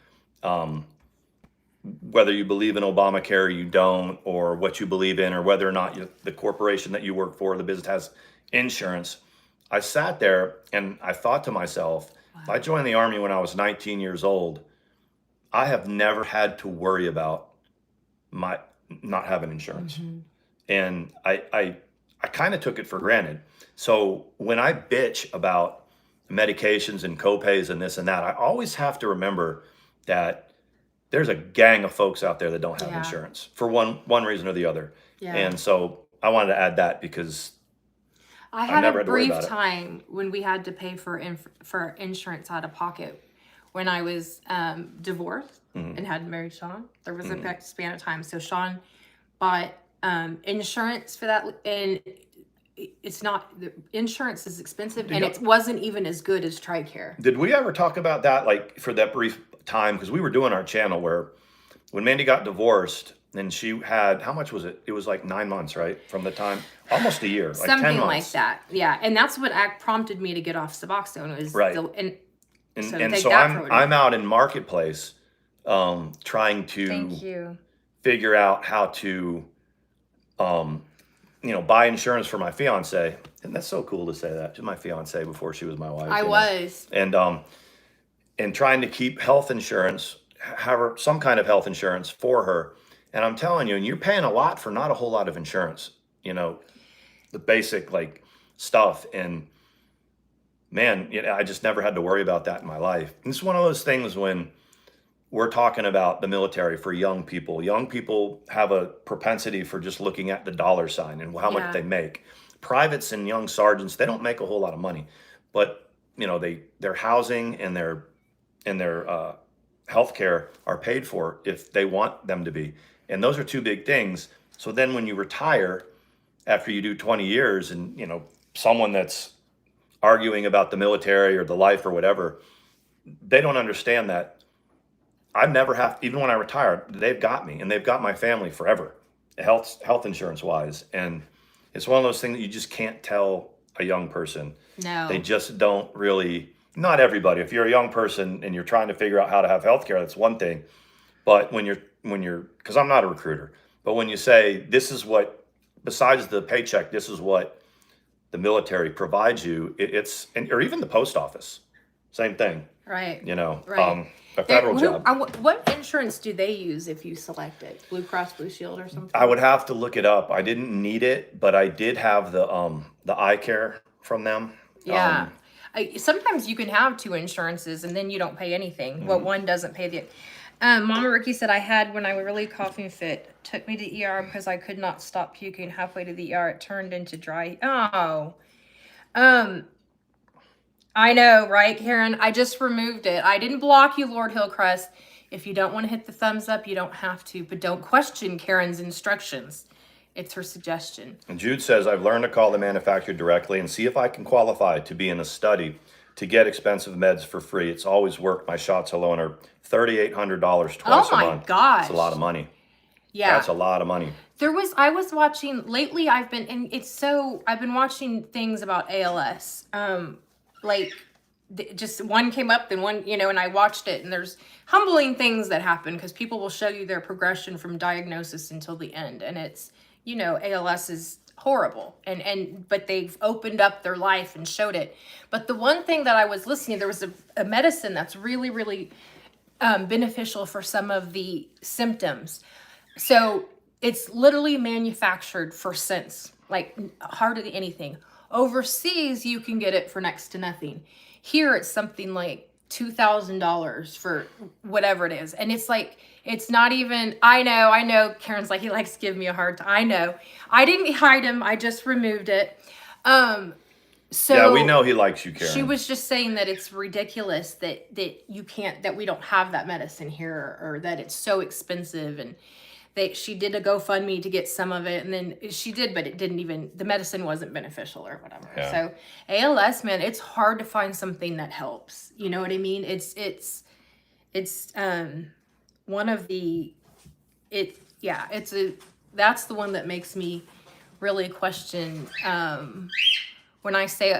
Whether you believe in Obamacare or you don't, or what you believe in, or whether or not the corporation that you work for, the business has insurance. I sat there and I thought to myself, I joined the Army when I was 19 years old. I have never had to worry about my not having insurance. And I kind of took it for granted. So when I bitch about medications and copays and this and that, I always have to remember that there's a gang of folks out there that don't have Yeah. insurance for one reason or the other. Yeah. And so I wanted to add that because I had never a had to worry brief about it. time when we had to pay for insurance out of pocket when I was divorced and had married Sean. There was a span of time. So Sean bought insurance for that, and it's not, the insurance is expensive, and it wasn't even as good as TRICARE. Did we ever talk about that, like for that brief time? Because we were doing our channel where when Mandy got divorced and she had, how much was it? It was like 9 months, right? From the time, almost a year, like 10 Something like months. that. Yeah. And that's what prompted me to get off Suboxone was Right. so I'm out in Marketplace trying to Thank you. figure out how to buy insurance for my fiance. And that's so cool to say that. She's my fiance before she was my wife. I was. And trying to keep health insurance, have her some kind of health insurance for her. And I'm telling you, and you're paying a lot for not a whole lot of insurance, the basic like stuff. And man, I just never had to worry about that in my life. And it's one of those things when we're talking about the military for young people. Young people have a propensity for just looking at the dollar sign and how much they make. Privates and young sergeants, they don't make a whole lot of money, but their housing and their health care are paid for if they want them to be. And those are two big things. So then when you retire after you do 20 years and, someone that's arguing about the military or the life or whatever, they don't understand that I never even when I retired, they've got me and they've got my family forever, health insurance wise. And it's one of those things that you just can't tell a young person. No. They just don't really, not everybody. If you're a young person and you're trying to figure out how to have healthcare, that's one thing. But when you're, because I'm not a recruiter, but when you say, this is what, besides the paycheck, this is what the military provides you, or even the post office, same thing. Right. Right. A federal job. What insurance do they use if you select it? Blue Cross Blue Shield or something? I would have to look it up. I didn't need it, but I did have the eye care from them. Yeah. Sometimes you can have two insurances and then you don't pay anything. Well, one doesn't pay the. Mama Ricky said I had when I was really coughing fit. Took me to ER because I could not stop puking. Halfway to the ER, it turned into dry. Oh. I know, right, Karen? I just removed it. I didn't block you, Lord Hillcrest. If you don't want to hit the thumbs up, you don't have to. But don't question Karen's instructions. It's her suggestion. And Jude says, I've learned to call the manufacturer directly and see if I can qualify to be in a study to get expensive meds for free. It's always worked. My shots alone are $3,800 twice a month. Oh my gosh. That's a lot of money. Yeah. That's a lot of money. I was watching, lately I've been watching things about ALS. Just one came up, then one, and I watched it, and there's humbling things that happen because people will show you their progression from diagnosis until the end. And it's, ALS is horrible but they've opened up their life and showed it. But the one thing that I was listening, there was a medicine that's really, really beneficial for some of the symptoms. So it's literally manufactured for cents, like hardly anything. Overseas, you can get it for next to nothing. Here, it's something like $2,000 for whatever it is. And it's like, it's not even, I know, Karen's like, he likes to give me a hard time. I know. I didn't hide him. I just removed it. So yeah, we know he likes you, Karen. She was just saying that it's ridiculous that you can't, that we don't have that medicine here, or that it's so expensive. And she did a GoFundMe to get some of it, and then she did, but it didn't even, the medicine wasn't beneficial or whatever. Yeah. So ALS, man, it's hard to find something that helps. You know what I mean? It's one of the, that's the one that makes me really question, when I say,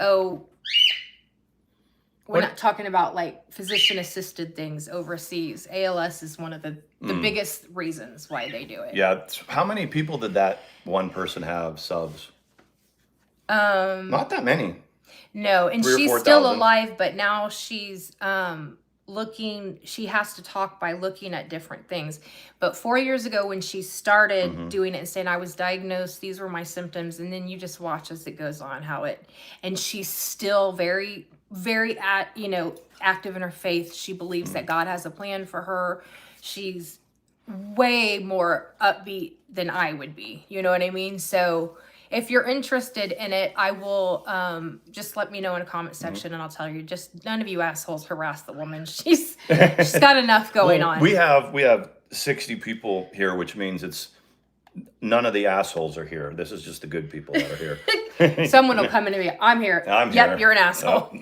we're not talking about like physician assisted things overseas. ALS is one of the biggest reasons why they do it. Yeah. How many people did that one person have subs? Not that many. No, and 3 or she's 4,000. still alive, but now she's looking, she has to talk by looking at different things. But 4 years ago when she started doing it and saying, I was diagnosed, these were my symptoms, and then you just watch as it goes on how it, and she's still very, very active in her faith. She believes that God has a plan for her. She's way more upbeat than I would be. You know what I mean? So if you're interested in it, I will just let me know in a comment section and I'll tell you. Just none of you assholes harass the woman. She's got enough going on. We have 60 people here, which means it's none of the assholes are here. This is just the good people that are here. Someone will come in and be, I'm here. I'm Yep, here. you're an asshole.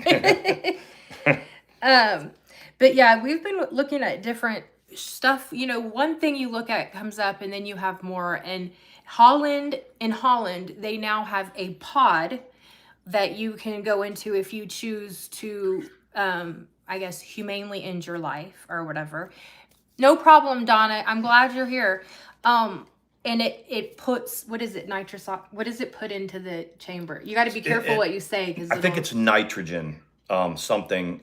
But yeah, we've been looking at different stuff. You know, one thing you look at comes up and then you have more. And in Holland, they now have a pod that you can go into if you choose to, I guess, humanely end your life or whatever. No problem, Donna. I'm glad you're here. And it puts, what is it, nitrous, what does it put into the chamber? You got to be careful what you say. Cause I think it's nitrogen, something.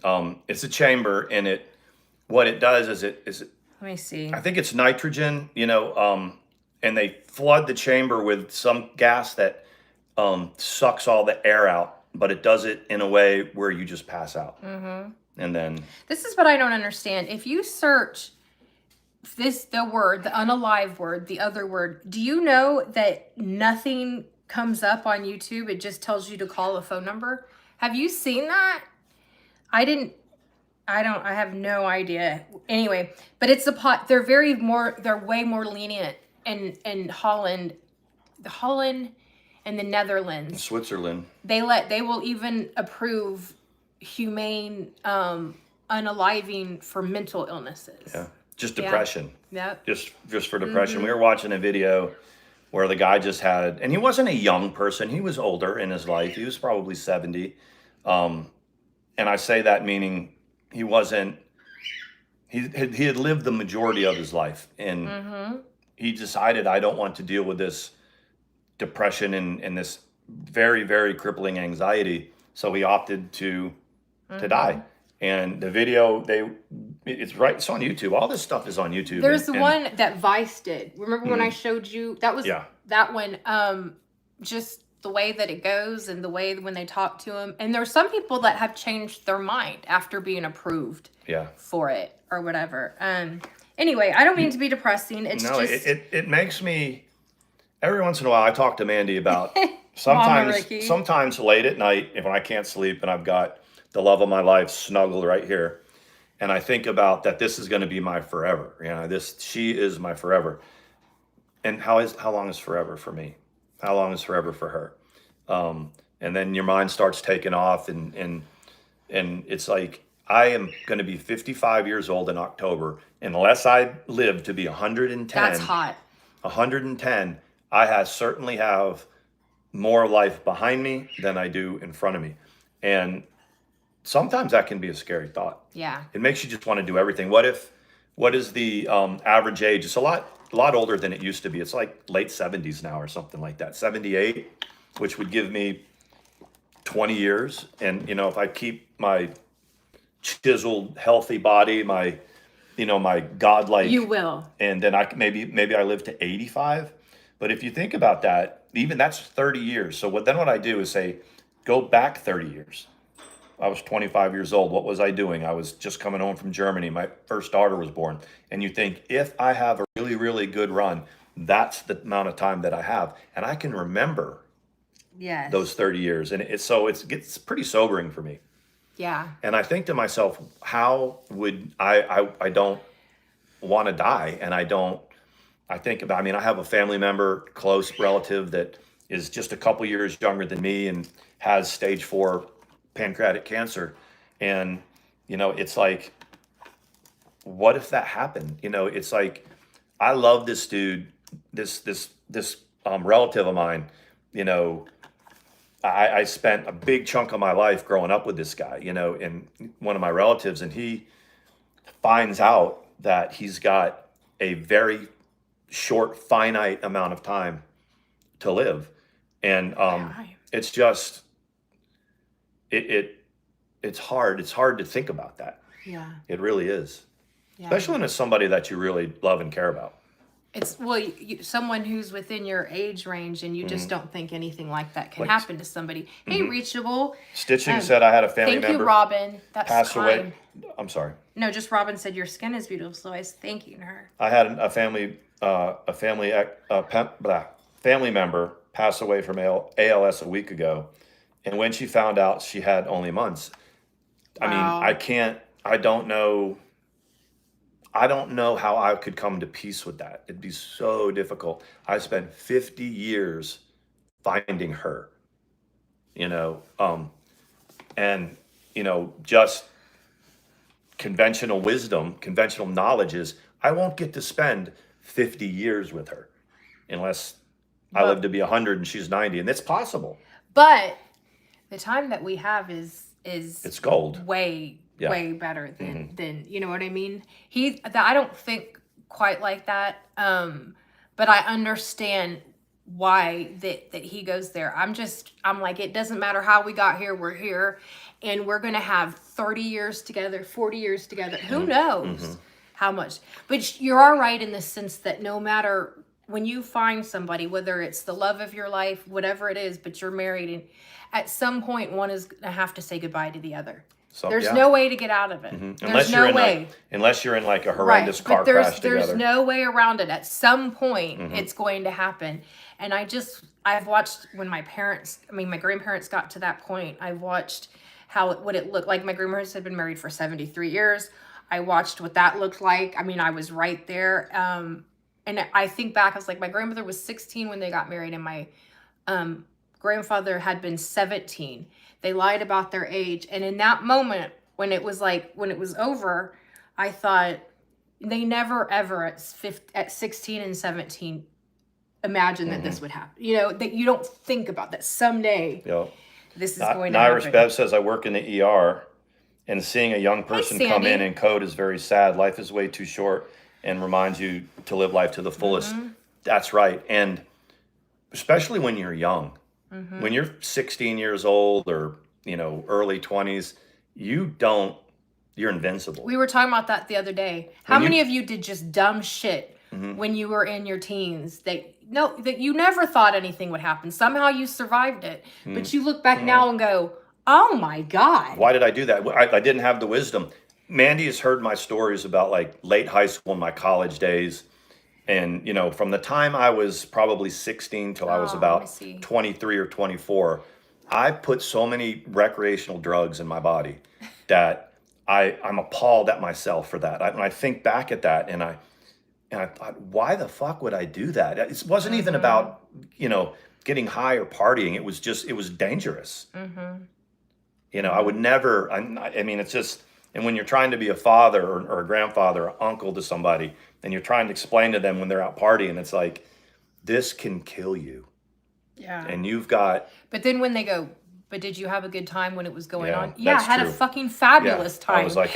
It's a chamber, and what it does is let me see. I think it's nitrogen, and they flood the chamber with some gas that sucks all the air out, but it does it in a way where you just pass out. And then this is what I don't understand. If you search the unalive word, the other word, do you know that nothing comes up on YouTube? It just tells you to call a phone number. Have you seen that? I have no idea. Anyway, but it's a pot. They're way more lenient in Holland and the Netherlands. Switzerland. They will even approve humane unaliving for mental illnesses. Yeah. Just depression. Yeah. Just for depression. We were watching a video where the guy just had, and he wasn't a young person. He was older in his life. He was probably 70. And I say that meaning he wasn't, he had lived the majority of his life. And he decided, I don't want to deal with this depression and this very, very crippling anxiety. So he opted to die. And the video, it's on YouTube. All this stuff is on YouTube. There's the one that Vice did. Remember when I showed you? That was that one. Just the way that it goes and the way when they talk to him. And there's some people that have changed their mind after being approved for it or whatever. Anyway, I don't mean to be depressing. It's just... It makes me... Every once in a while, I talk to Mandy about sometimes late at night when I can't sleep and I've got the love of my life snuggled right here. And I think about that this is going to be my forever. She is my forever. And how long is forever for me? How long is forever for her? And then your mind starts taking off and it's like, I am going to be 55 years old in October. Unless I live to be 110. That's hot. 110, I certainly have more life behind me than I do in front of me. And sometimes that can be a scary thought. Yeah. It makes you just want to do everything. What is the average age? It's a lot older than it used to be. It's like late 70s now or something like that. 78, which would give me 20 years. And, if I keep my chiseled, healthy body, my godlike. You will. And then maybe I live to 85. But if you think about that, even that's 30 years. So what I do is say, go back 30 years. I was 25 years old. What was I doing? I was just coming home from Germany. My first daughter was born. And you think, if I have a really, really good run, that's the amount of time that I have. And I can remember those 30 years. And it gets pretty sobering for me. Yeah. And I think to myself, how would I don't want to die. And I think about, I have a family member, close relative that is just a couple years younger than me and has stage 4 pancreatic cancer. And, it's like, what if that happened? It's like, I love this dude, this relative of mine, I spent a big chunk of my life growing up with this guy, and one of my relatives, and he finds out that he's got a very short, finite amount of time to live. And it's just, it's hard. It's hard to think about that. Yeah. It really is. Yeah. Especially when it's somebody that you really love and care about. It's, well, someone who's within your age range, and you just don't think anything like that can Like- happen to somebody. Hey, Reachable. Stitching said I had a family Thank member you, Robin. That's pass kind. away. I'm sorry. No, just Robin said your skin is beautiful, so I was thanking her. I had a family member pass away from ALS a week ago, and when she found out she had only months, I mean, Wow. I don't know how I could come to peace with that. It'd be so difficult. I spent 50 years finding her, and, just conventional wisdom, conventional knowledge is I won't get to spend 50 years with her unless I live to be 100 and she's 90, and it's possible. But the time that we have is It's gold. way Yeah. way better than you know what I mean. I don't think quite like that, but I understand why that he goes there. I'm like, it doesn't matter how we got here, we're here, and we're gonna have 30 years together, 40 years together. Who knows how much? But you are right in the sense that no matter, when you find somebody, whether it's the love of your life, whatever it is, but you're married, and at some point one is gonna have to say goodbye to the other. So, There's yeah. no way to get out of it. There's no way. Unless you're in like a horrendous Right, car but there's crash together. no way around it. At some point, it's going to happen. And I've watched when my grandparents got to that point. I've watched what it looked like. My grandparents had been married for 73 years. I watched what that looked like. I mean, I was right there. And I think back, I was like, my grandmother was 16 when they got married, and my grandfather had been 17. They lied about their age. And in that moment, when it was over, I thought, they never ever at 16 and 17 imagine that this would happen. That you don't think about that someday this is going to Irish happen. Bev says, I work in the ER, and seeing a young person come in and code is very sad. Life is way too short and reminds you to live life to the fullest. That's right. And especially when you're young. When you're 16 years old or, early 20s, you're invincible. We were talking about that the other day. How many of you did just dumb shit when you were in your teens that you never thought anything would happen? Somehow you survived it. But you look back now and go, oh my God. Why did I do that? I didn't have the wisdom. Mandy has heard my stories about like late high school and my college days. And, from the time I was probably 16 till I was about 23 or 24, I put so many recreational drugs in my body that I'm appalled at myself for that. When I think back at that, and I thought, why the fuck would I do that? It wasn't even about, getting high or partying. It was dangerous. I would never, I mean, it's just, and when you're trying to be a father or a grandfather or uncle to somebody, and you're trying to explain to them when they're out partying, it's like, this can kill you. Yeah. And you've got... But then when they go, but did you have a good time when it was going on? Yeah, I that's had true. a fucking fabulous time. I was like,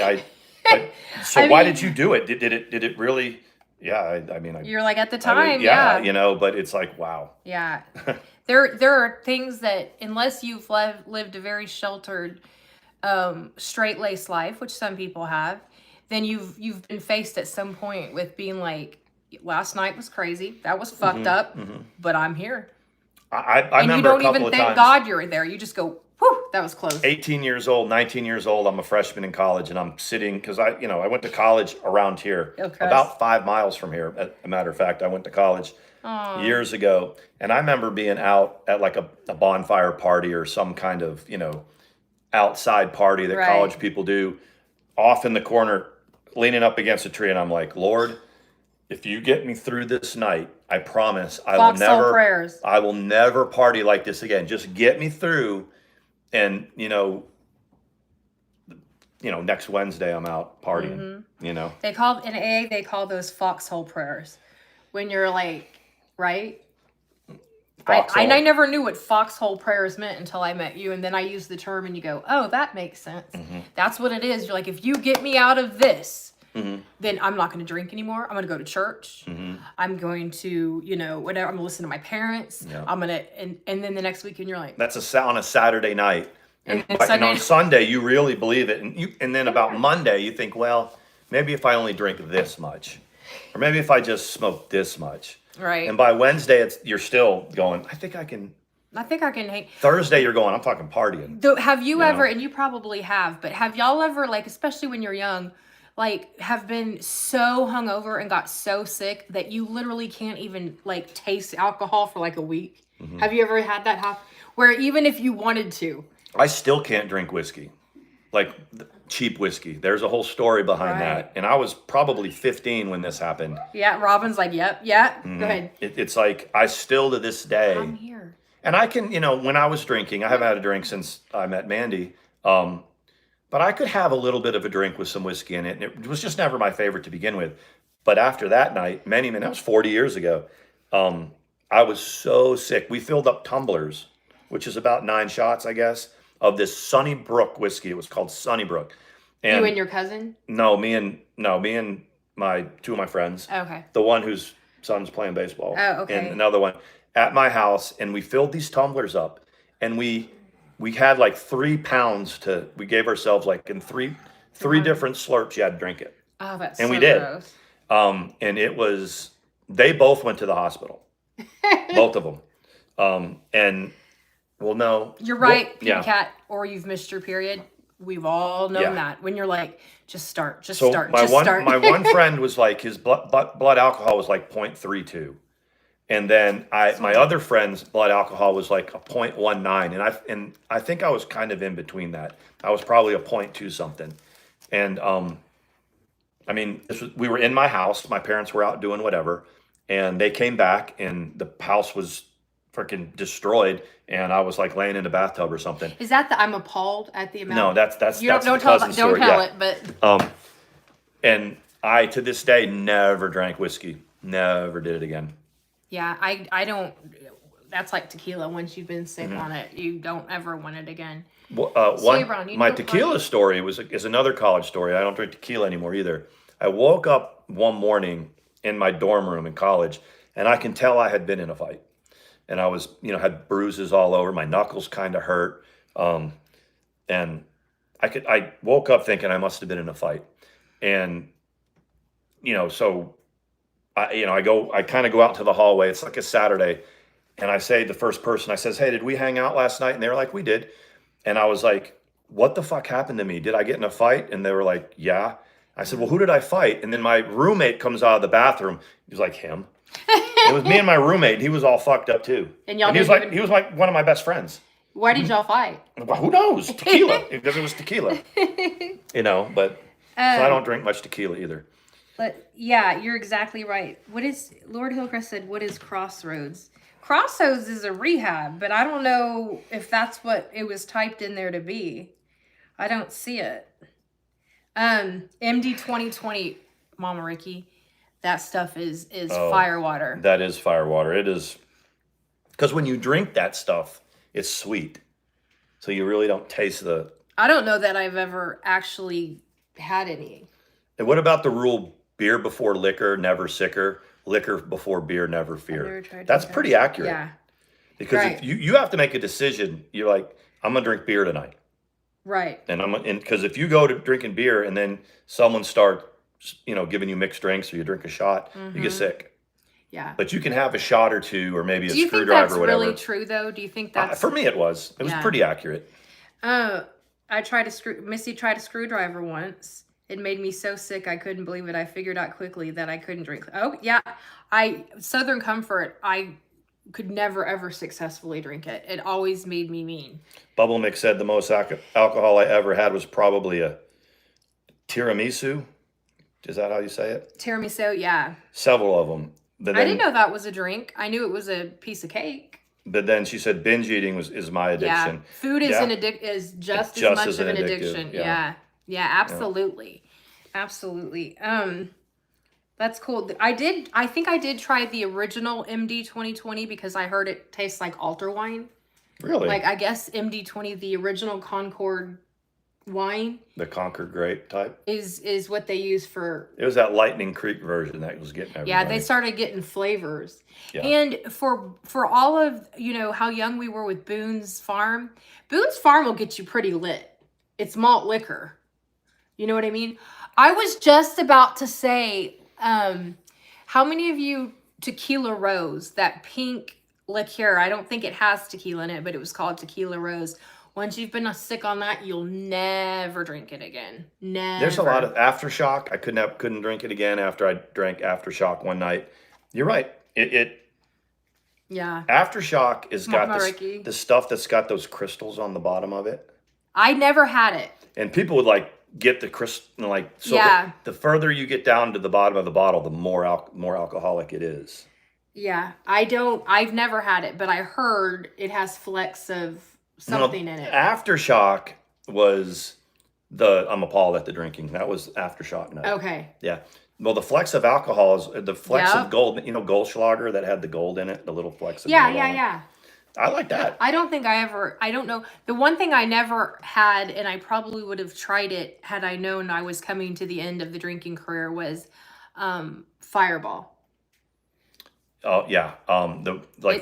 so why did you do it? Did it really... Yeah, I mean... You're like, at the time, yeah. But it's like, wow. Yeah. There are things that, unless you've lived a very sheltered, straight-laced life, which some people have, then you've been faced at some point with being like, last night was crazy. That was fucked up, but I'm here. I and remember you don't a couple even of thank times, God you're there. You just go, whew, that was close. 18 years old, 19 years old, I'm a freshman in college, and I'm sitting, because I went to college around here, about 5 miles from here. As a matter of fact, I went to college years ago, and I remember being out at like a bonfire party or some kind of, outside party that college people do, off in the corner, leaning up against a tree, and I'm like, Lord, if you get me through this night, I promise I will never party like this again. Just get me through, and next Wednesday I'm out partying. They call in AA, they call those foxhole prayers, when you're like, right? I never knew what foxhole prayers meant until I met you, and then I used the term, and you go, oh, that makes sense. That's what it is. You're like, if you get me out of this, then I'm not going to drink anymore. I'm going to go to church. I'm going to, whatever. I'm going to listen to my parents. I'm going to, and then the next weekend you're like. That's on a Saturday night. And then And on Sunday, Sunday, you really believe it. And then about Monday, you think, well, maybe if I only drink this much, or maybe if I just smoke this much. right? And by Wednesday, you're still going, I think I can. I think I can hang. Thursday, you're going, I'm talking partying. Have you You ever, know? and you probably have, but have y'all ever, like, especially when you're young, like, have been so hungover and got so sick that you literally can't even, like, taste alcohol for like a week? Mm-hmm. Have you ever had that happen? Where even if you wanted to, I still can't drink whiskey, like cheap whiskey. There's a whole story behind Right. that. And I was probably 15 when this happened. yeah, Robin's like, yep, yeah, Mm-hmm. go ahead. It's like, I still to this day. I'm here. And I can, when I was drinking, I haven't had a drink since I met Mandy. But I could have a little bit of a drink with some whiskey in it. And it was just never my favorite to begin with. But after that night, that was 40 years ago, I was so sick. We filled up tumblers, which is about 9 shots, I guess, of this Sunnybrook whiskey. It was called Sunnybrook. You and your cousin? Me and my 2 of my friends. Okay. The one whose son's playing baseball. Oh, okay. And another one at my house, and we filled these tumblers up, and we had like 3 pounds we gave ourselves like in three different slurps. You had to drink it. Oh, that's And so we did. gross. And they both went to the hospital, both of them. And well, no, You're right, yeah. Cat, or you've missed your period. We've all known Yeah. that. When you're like, just start. My one friend was like, his blood alcohol was like 0.32. And then my other friend's blood alcohol was like a 0.19, and I think I was kind of in between that. I was probably a 0.2 something, and I mean, we were in my house. My parents were out doing whatever, and they came back, and the house was freaking destroyed, and I was like laying in a bathtub or something. Is that I'm appalled at the amount? No, that's you don't the tell cousin don't story. tell Yeah. it, but And I to this day never drank whiskey. Never did it again. yeah, I don't. That's like tequila. Once you've been sick on it, you don't ever want it again. Well, Ron, my tequila story is another college story. I don't drink tequila anymore either. I woke up one morning in my dorm room in college, and I can tell I had been in a fight. And I was, had bruises all over. My knuckles kind of hurt. And I woke up thinking I must have been in a fight. And, so I kind of go out to the hallway. It's like a Saturday. And I say to the first person, I says, hey, did we hang out last night? And they were like, we did. And I was like, what the fuck happened to me? Did I get in a fight? And they were like, yeah. I said, well, who did I fight? And then my roommate comes out of the bathroom. He was like, him. It was me and my roommate. He was all fucked up too. And he was like one of my best friends. Why did y'all fight? Well, who knows? Tequila. Because it was tequila. But so I don't drink much tequila either. But yeah, you're exactly right. Lord Hillcrest said, what is Crossroads? Crossroads is a rehab, but I don't know if that's what it was typed in there to be. I don't see it. MD 2020, Mama Ricky, that stuff is fire water. That is fire water. It is, because when you drink that stuff, it's sweet. So you really don't taste I don't know that I've ever actually had any. And what about the rule, beer before liquor, never sicker, liquor before beer, never fear? That's pretty accurate. Yeah. Because if you have to make a decision, you're like, I'm going to drink beer tonight. Right. And because if you go to drinking beer and then someone starts, giving you mixed drinks or you drink a shot, you get sick. Yeah. But you can have a shot or two or maybe a screwdriver. Do you think that's really true though? Do you think that's for me it was. It was pretty accurate. Missy tried a screwdriver once. It made me so sick I couldn't believe it. I figured out quickly that I couldn't drink. Oh yeah. Southern Comfort, I could never ever successfully drink it. It always made me mean. Bubble Mix said the most alcohol I ever had was probably a tiramisu. Is that how you say it? Tiramisu, yeah. Several of them. I didn't know that was a drink. I knew it was a piece of cake. But then she said binge eating is my addiction. Yeah. Food is just as much of an addiction. Yeah. Yeah, absolutely. Yeah. Absolutely. That's cool. I think I did try the original MD 2020 because I heard it tastes like altar wine. Really? Like I guess MD 20, the original Concord wine The Concord grape type. is what they use for. It was that Lightning Creek version that was getting everybody. Yeah, they started getting flavors. Yeah. And for all of, how young we were with Boone's Farm will get you pretty lit. It's malt liquor. You know what I mean? I was just about to say, how many of you Tequila Rose, that pink liqueur, I don't think it has tequila in it, but it was called Tequila Rose. Once you've been sick on that, you'll never drink it again. Never. There's a lot of Aftershock. I couldn't drink it again after I drank Aftershock one night. You're right. Yeah. Aftershock has got the stuff that's got those crystals on the bottom of it. I never had it. And people would get the crystal, the further you get down to the bottom of the bottle, the more alcoholic it is. Yeah. I've never had it, but I heard it has flecks of something in it. Aftershock was I'm appalled at the drinking. That was Aftershock night. Okay. Yeah. Well, the flecks of alcohol is the flecks of gold. Goldschlager that had the gold in it, the little flecks of gold. Yeah. I like that. I don't know. The one thing I never had, and I probably would have tried it had I known I was coming to the end of the drinking career, was Fireball. Oh yeah,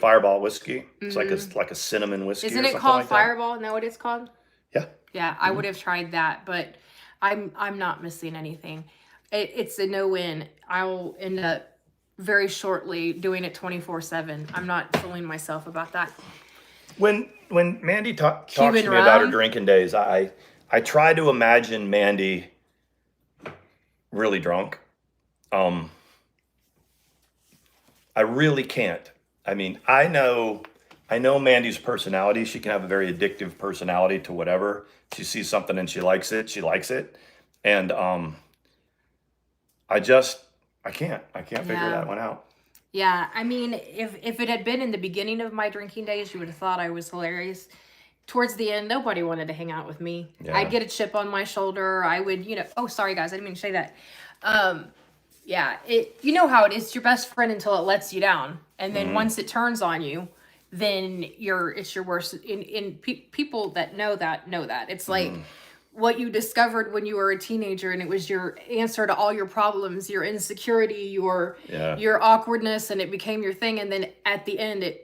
Fireball whiskey. It's like a cinnamon whiskey. Isn't it called Fireball? Isn't that what it's called? Yeah. Yeah, I would have tried that, but I'm not missing anything. It's a no-win. I'll end up very shortly doing it 24/7. I'm not fooling myself about that. When Mandy talks to me about her drinking days, I try to imagine Mandy really drunk. I really can't. I mean, I know Mandy's personality. She can have a very addictive personality to whatever. She sees something and she likes it. And I can't figure that one out. Yeah, I mean, if it had been in the beginning of my drinking days, you would have thought I was hilarious. Towards the end, nobody wanted to hang out with me. Yeah. I'd get a chip on my shoulder. I would, oh, sorry guys, I didn't mean to say that. Yeah, you know how it is. It's your best friend until it lets you down. And then once it turns on you, then it's your worst. People that know that. It's like what you discovered when you were a teenager, and it was your answer to all your problems, your insecurity, your awkwardness, and it became your thing. And then at the end,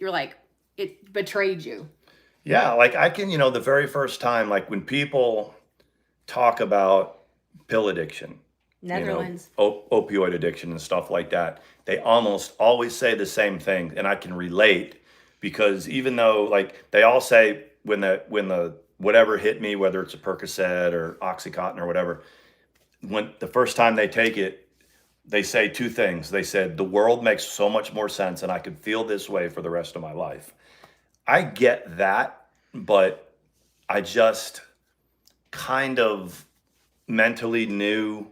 you're like, it betrayed you. Yeah, like I can, the very first time, like when people talk about pill addiction, Netherlands, opioid addiction and stuff like that, they almost always say the same thing, and I can relate because even though like they all say when the whatever hit me, whether it's a Percocet or Oxycontin or whatever, when the first time they take it, they say two things. They said the world makes so much more sense, and I could feel this way for the rest of my life. I get that, but I just kind of mentally knew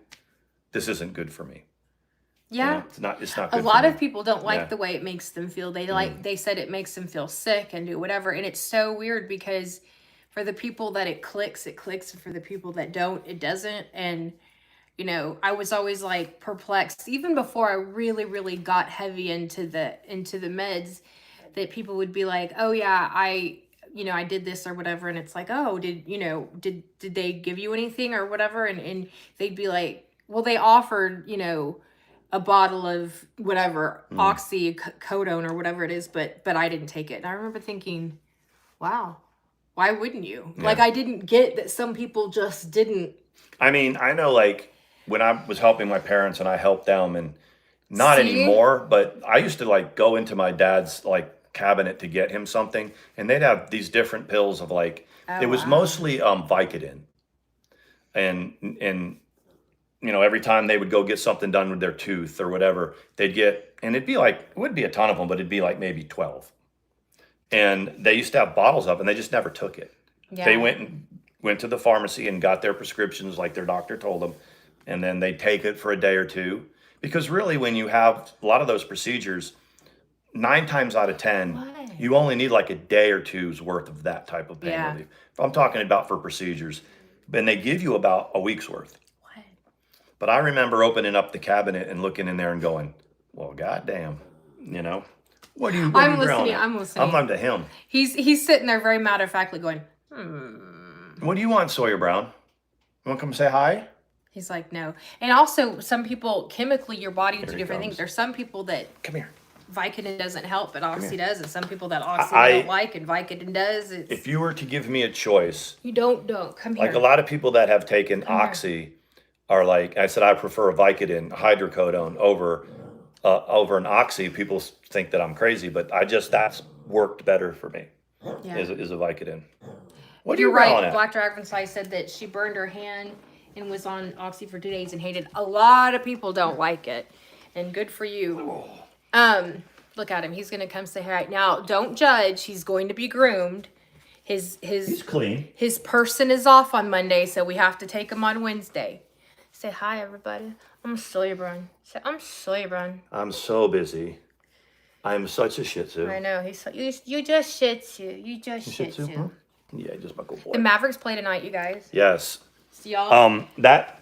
this isn't good for me. Yeah. It's not good a lot of people don't like the way it makes them feel. They said it makes them feel sick and do whatever. And it's so weird because for the people that it clicks. And for the people that don't, it doesn't. And, I was always like perplexed, even before I really, really got heavy into the meds, that people would be like, oh yeah, I did this or whatever. And it's like, oh, did they give you anything or whatever? And they'd be like, well, they offered, a bottle of whatever, oxycodone or whatever it is, but I didn't take it. And I remember thinking, wow, why wouldn't you? Yeah. Like, I didn't get that some people just didn't. I mean, I know like when I was helping my parents and I helped them, and not anymore, but I used to like go into my dad's like cabinet to get him something, and they'd have these different pills of like, it was mostly Vicodin. And every time they would go get something done with their tooth or whatever, they'd get, and it wouldn't be a ton of them, but it'd be like maybe 12. And they used to have bottles of it, and they just never took it. Yeah. They went to the pharmacy and got their prescriptions like their doctor told them, and then they'd take it for a day or two. Because really, when you have a lot of those procedures, 9 times out of 10, you only need like a day or two's worth of that type of pain relief. I'm talking about for procedures. And they give you about a week's worth. What? But I remember opening up the cabinet and looking in there and going, well, goddamn, what are you I'm listening. I'm to him. He's sitting there very matter-of-factly going, What do you want, Sawyer Brown? You want to come say hi? He's like, no. And also, some people, chemically, your body do Here he different comes. things. There's some people that Come here. Vicodin doesn't help, but Oxy does. And some people that Oxy I- don't like and Vicodin does. If you were to give me a choice, You don't. Come here. like a lot of people that have taken Oxy are like, I said, I prefer a Vicodin, hydrocodone over an Oxy. People think that I'm crazy, but that's worked better for me. Yeah. Is a Vicodin. What are You're you right. growling at? Black Dragonfly said that she burned her hand and was on Oxy for 2 days and hated. A lot of people don't like it, and good for you. Look at him. He's gonna come say hi. Now, don't judge. He's going to be groomed. He's clean. His person is off on Monday, so we have to take him on Wednesday. Say hi, everybody. I'm Soybrun. Say I'm Soybrun. I'm so busy. I'm such a Shih Tzu. I know. You just Shih Tzu. You just Shih Tzu. Huh? Yeah, just my good boy. The Mavericks play tonight, you guys. Yes. See y'all.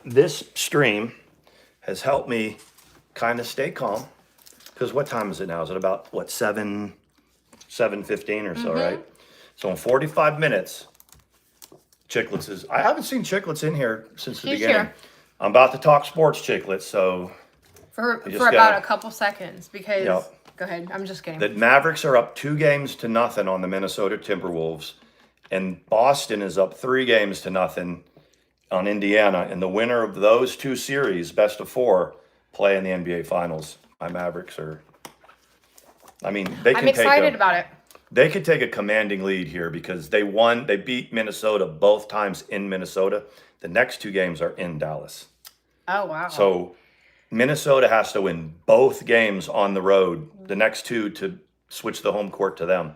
This stream has helped me kind of stay calm. Because what time is it now? Is it about, 7:15 or so, right? So in 45 minutes, Chicklets is... I haven't seen Chicklets in here since the She's beginning. here. I'm about to talk sports, Chicklets, so... For just about gotta- a couple seconds, because... Yep. Go ahead. I'm just kidding. The Mavericks are up 2-0 on the Minnesota Timberwolves. And Boston is up 3-0 on Indiana. And the winner of those two series, best of 4, play in the NBA Finals. My Mavericks are... I mean, they can I'm excited about it. They could take a commanding lead here because they beat Minnesota both times in Minnesota. The next 2 games are in Dallas. Oh, wow. So Minnesota has to win both games on the road, the next 2 to switch the home court to them.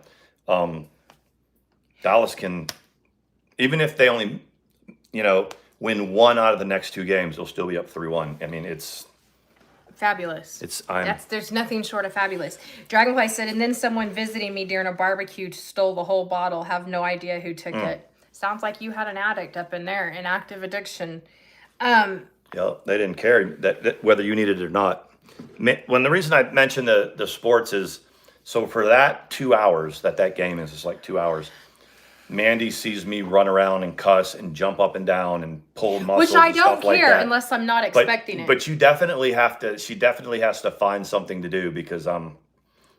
Dallas can, even if they only, win 1 out of the next 2 games, they'll still be up 3-1. I mean, it's Fabulous. There's nothing short of fabulous. Dragonfly said, and then someone visiting me during a barbecue stole the whole bottle. Have no idea who took it. Sounds like you had an addict up in there, an active addiction. Yeah, they didn't care that whether you needed it or not. When the reason I mentioned the sports is, so for that 2 hours that game is, it's like 2 hours. Mandy sees me run around and cuss and jump up and down and pull muscles. Which I and don't stuff like care that. unless I'm not expecting it. But she definitely has to find something to do because I'm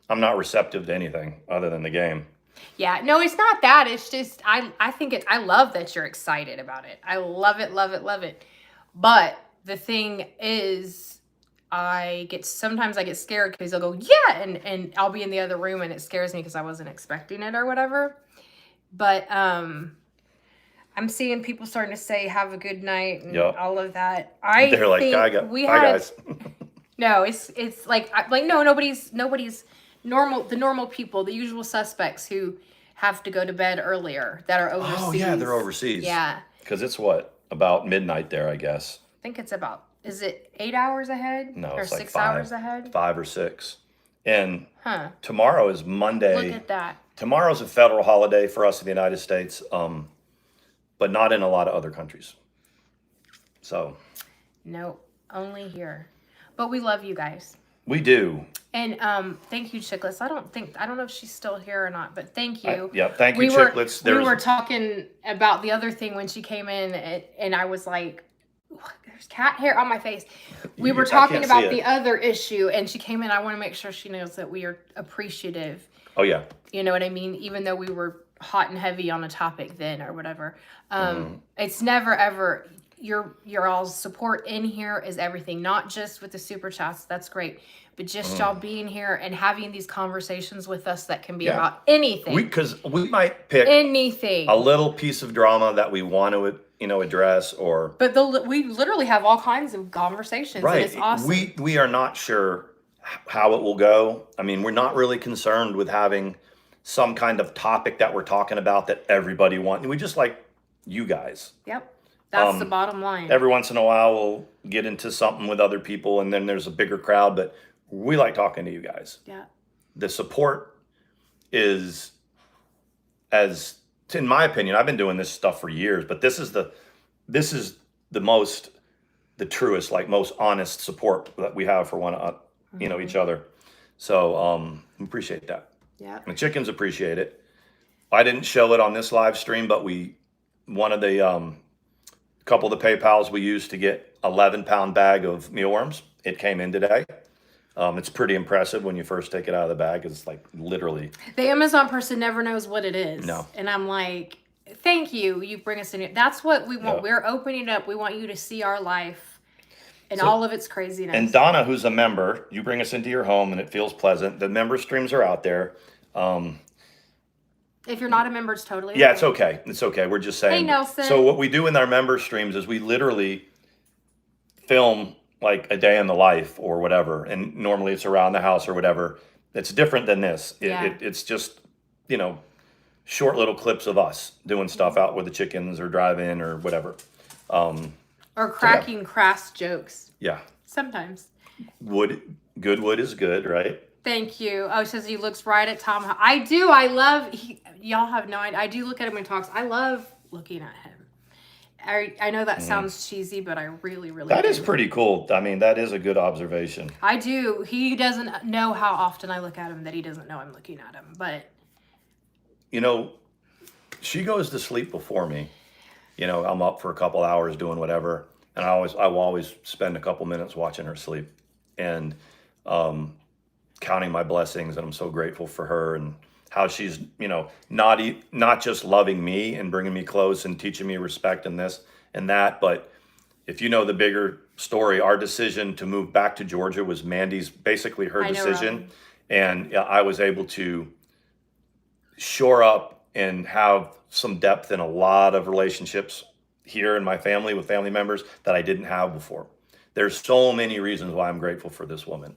not receptive to anything other than the game. Yeah, no, it's not that. It's just I love that you're excited about it. I love it, love it, love it. But the thing is, sometimes I get scared because they'll go, yeah, and I'll be in the other room and it scares me because I wasn't expecting it or whatever. But I'm seeing people starting to say have a good night and all of that. They're like, bye guys. No, it's like no, nobody's normal. The normal people, the usual suspects who have to go to bed earlier that are overseas. Oh yeah, they're overseas. Yeah, because it's about midnight there, I guess. I think it's about. Is it 8 hours ahead? No, or it's like 6 hours ahead. 5 or 6. And tomorrow is Monday. Look at that. Tomorrow's a federal holiday for us in the United States, but not in a lot of other countries. So. No, only here. But we love you guys. We do. And thank you, Chicklets. I don't know if she's still here or not, but thank you. Thank you, Chicklets. We were talking about the other thing when she came in, and I was like, there's cat hair on my face. We were talking about the other issue, and she came in. I want to make sure she knows that we are appreciative. Oh, yeah. You know what I mean? Even though we were hot and heavy on a topic then or whatever. It's never, ever, your all's support in here is everything. Not just with the super chats. That's great. But just y'all being here and having these conversations with us that can be about anything. Because we might pick anything. A little piece of drama that we want to address or... But we literally have all kinds of conversations. Right. And it's awesome. We are not sure how it will go. I mean, we're not really concerned with having some kind of topic that we're talking about that everybody wants. We just like you guys. Yep. That's the bottom line. Every once in a while, we'll get into something with other people, and then there's a bigger crowd, but we like talking to you guys. Yeah. The support is, in my opinion, I've been doing this stuff for years, but this is the truest, like most honest support that we have for each other. So appreciate that. Yeah. The chickens appreciate it. I didn't show it on this live stream, but we one of the couple of the PayPals we used to get 11-pound bag of mealworms. It came in today. It's pretty impressive when you first take it out of the bag. It's like literally. The Amazon person never knows what it is. No. And I'm like, thank you. You bring us in. That's what we want. Yep. We're opening it up. We want you to see our life and all of its craziness. And Donna, who's a member, you bring us into your home and it feels pleasant. The member streams are out there. If you're not a member, it's totally Yeah, it's okay. It's okay. We're just saying. Hey, Nelson. So what we do in our member streams is we literally film like a day in the life or whatever. And normally it's around the house or whatever. It's different than this. It's just, short little clips of us doing stuff out with the chickens or drive-in or whatever. Or cracking crass jokes. Yeah. Sometimes. Good wood is good, right? Thank you. Oh, it says he looks right at Tom. I do. I love, y'all have no idea. I do look at him when he talks. I love looking at him. I know that sounds cheesy, but I really, really That do. is pretty cool. I mean, that is a good observation. I do. He doesn't know how often I look at him that he doesn't know I'm looking at him. But she goes to sleep before me. I'm up for a couple hours doing whatever, and I will always spend a couple minutes watching her sleep and counting my blessings, and I'm so grateful for her and how she's not just loving me and bringing me close and teaching me respect and this and that, but if you know the bigger story, our decision to move back to Georgia was Mandy's, basically her decision, and I was able to shore up and have some depth in a lot of relationships here in my family with family members that I didn't have before. There's so many reasons why I'm grateful for this woman,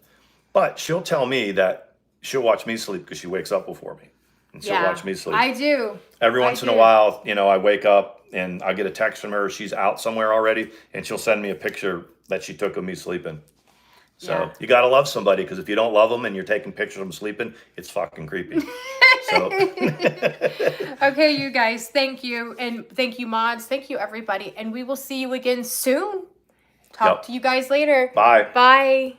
but she'll tell me that she'll watch me sleep because she wakes up before me and she'll watch me sleep. I do. Every once in a while, I wake up and I get a text from her. She's out somewhere already and she'll send me a picture that she took of me sleeping. So you got to love somebody, because if you don't love them and you're taking pictures of them sleeping, it's fucking creepy. So. Okay, you guys, thank you. And thank you, mods. Thank you, everybody. And we will see you again soon. Talk to you guys later. Bye. Bye.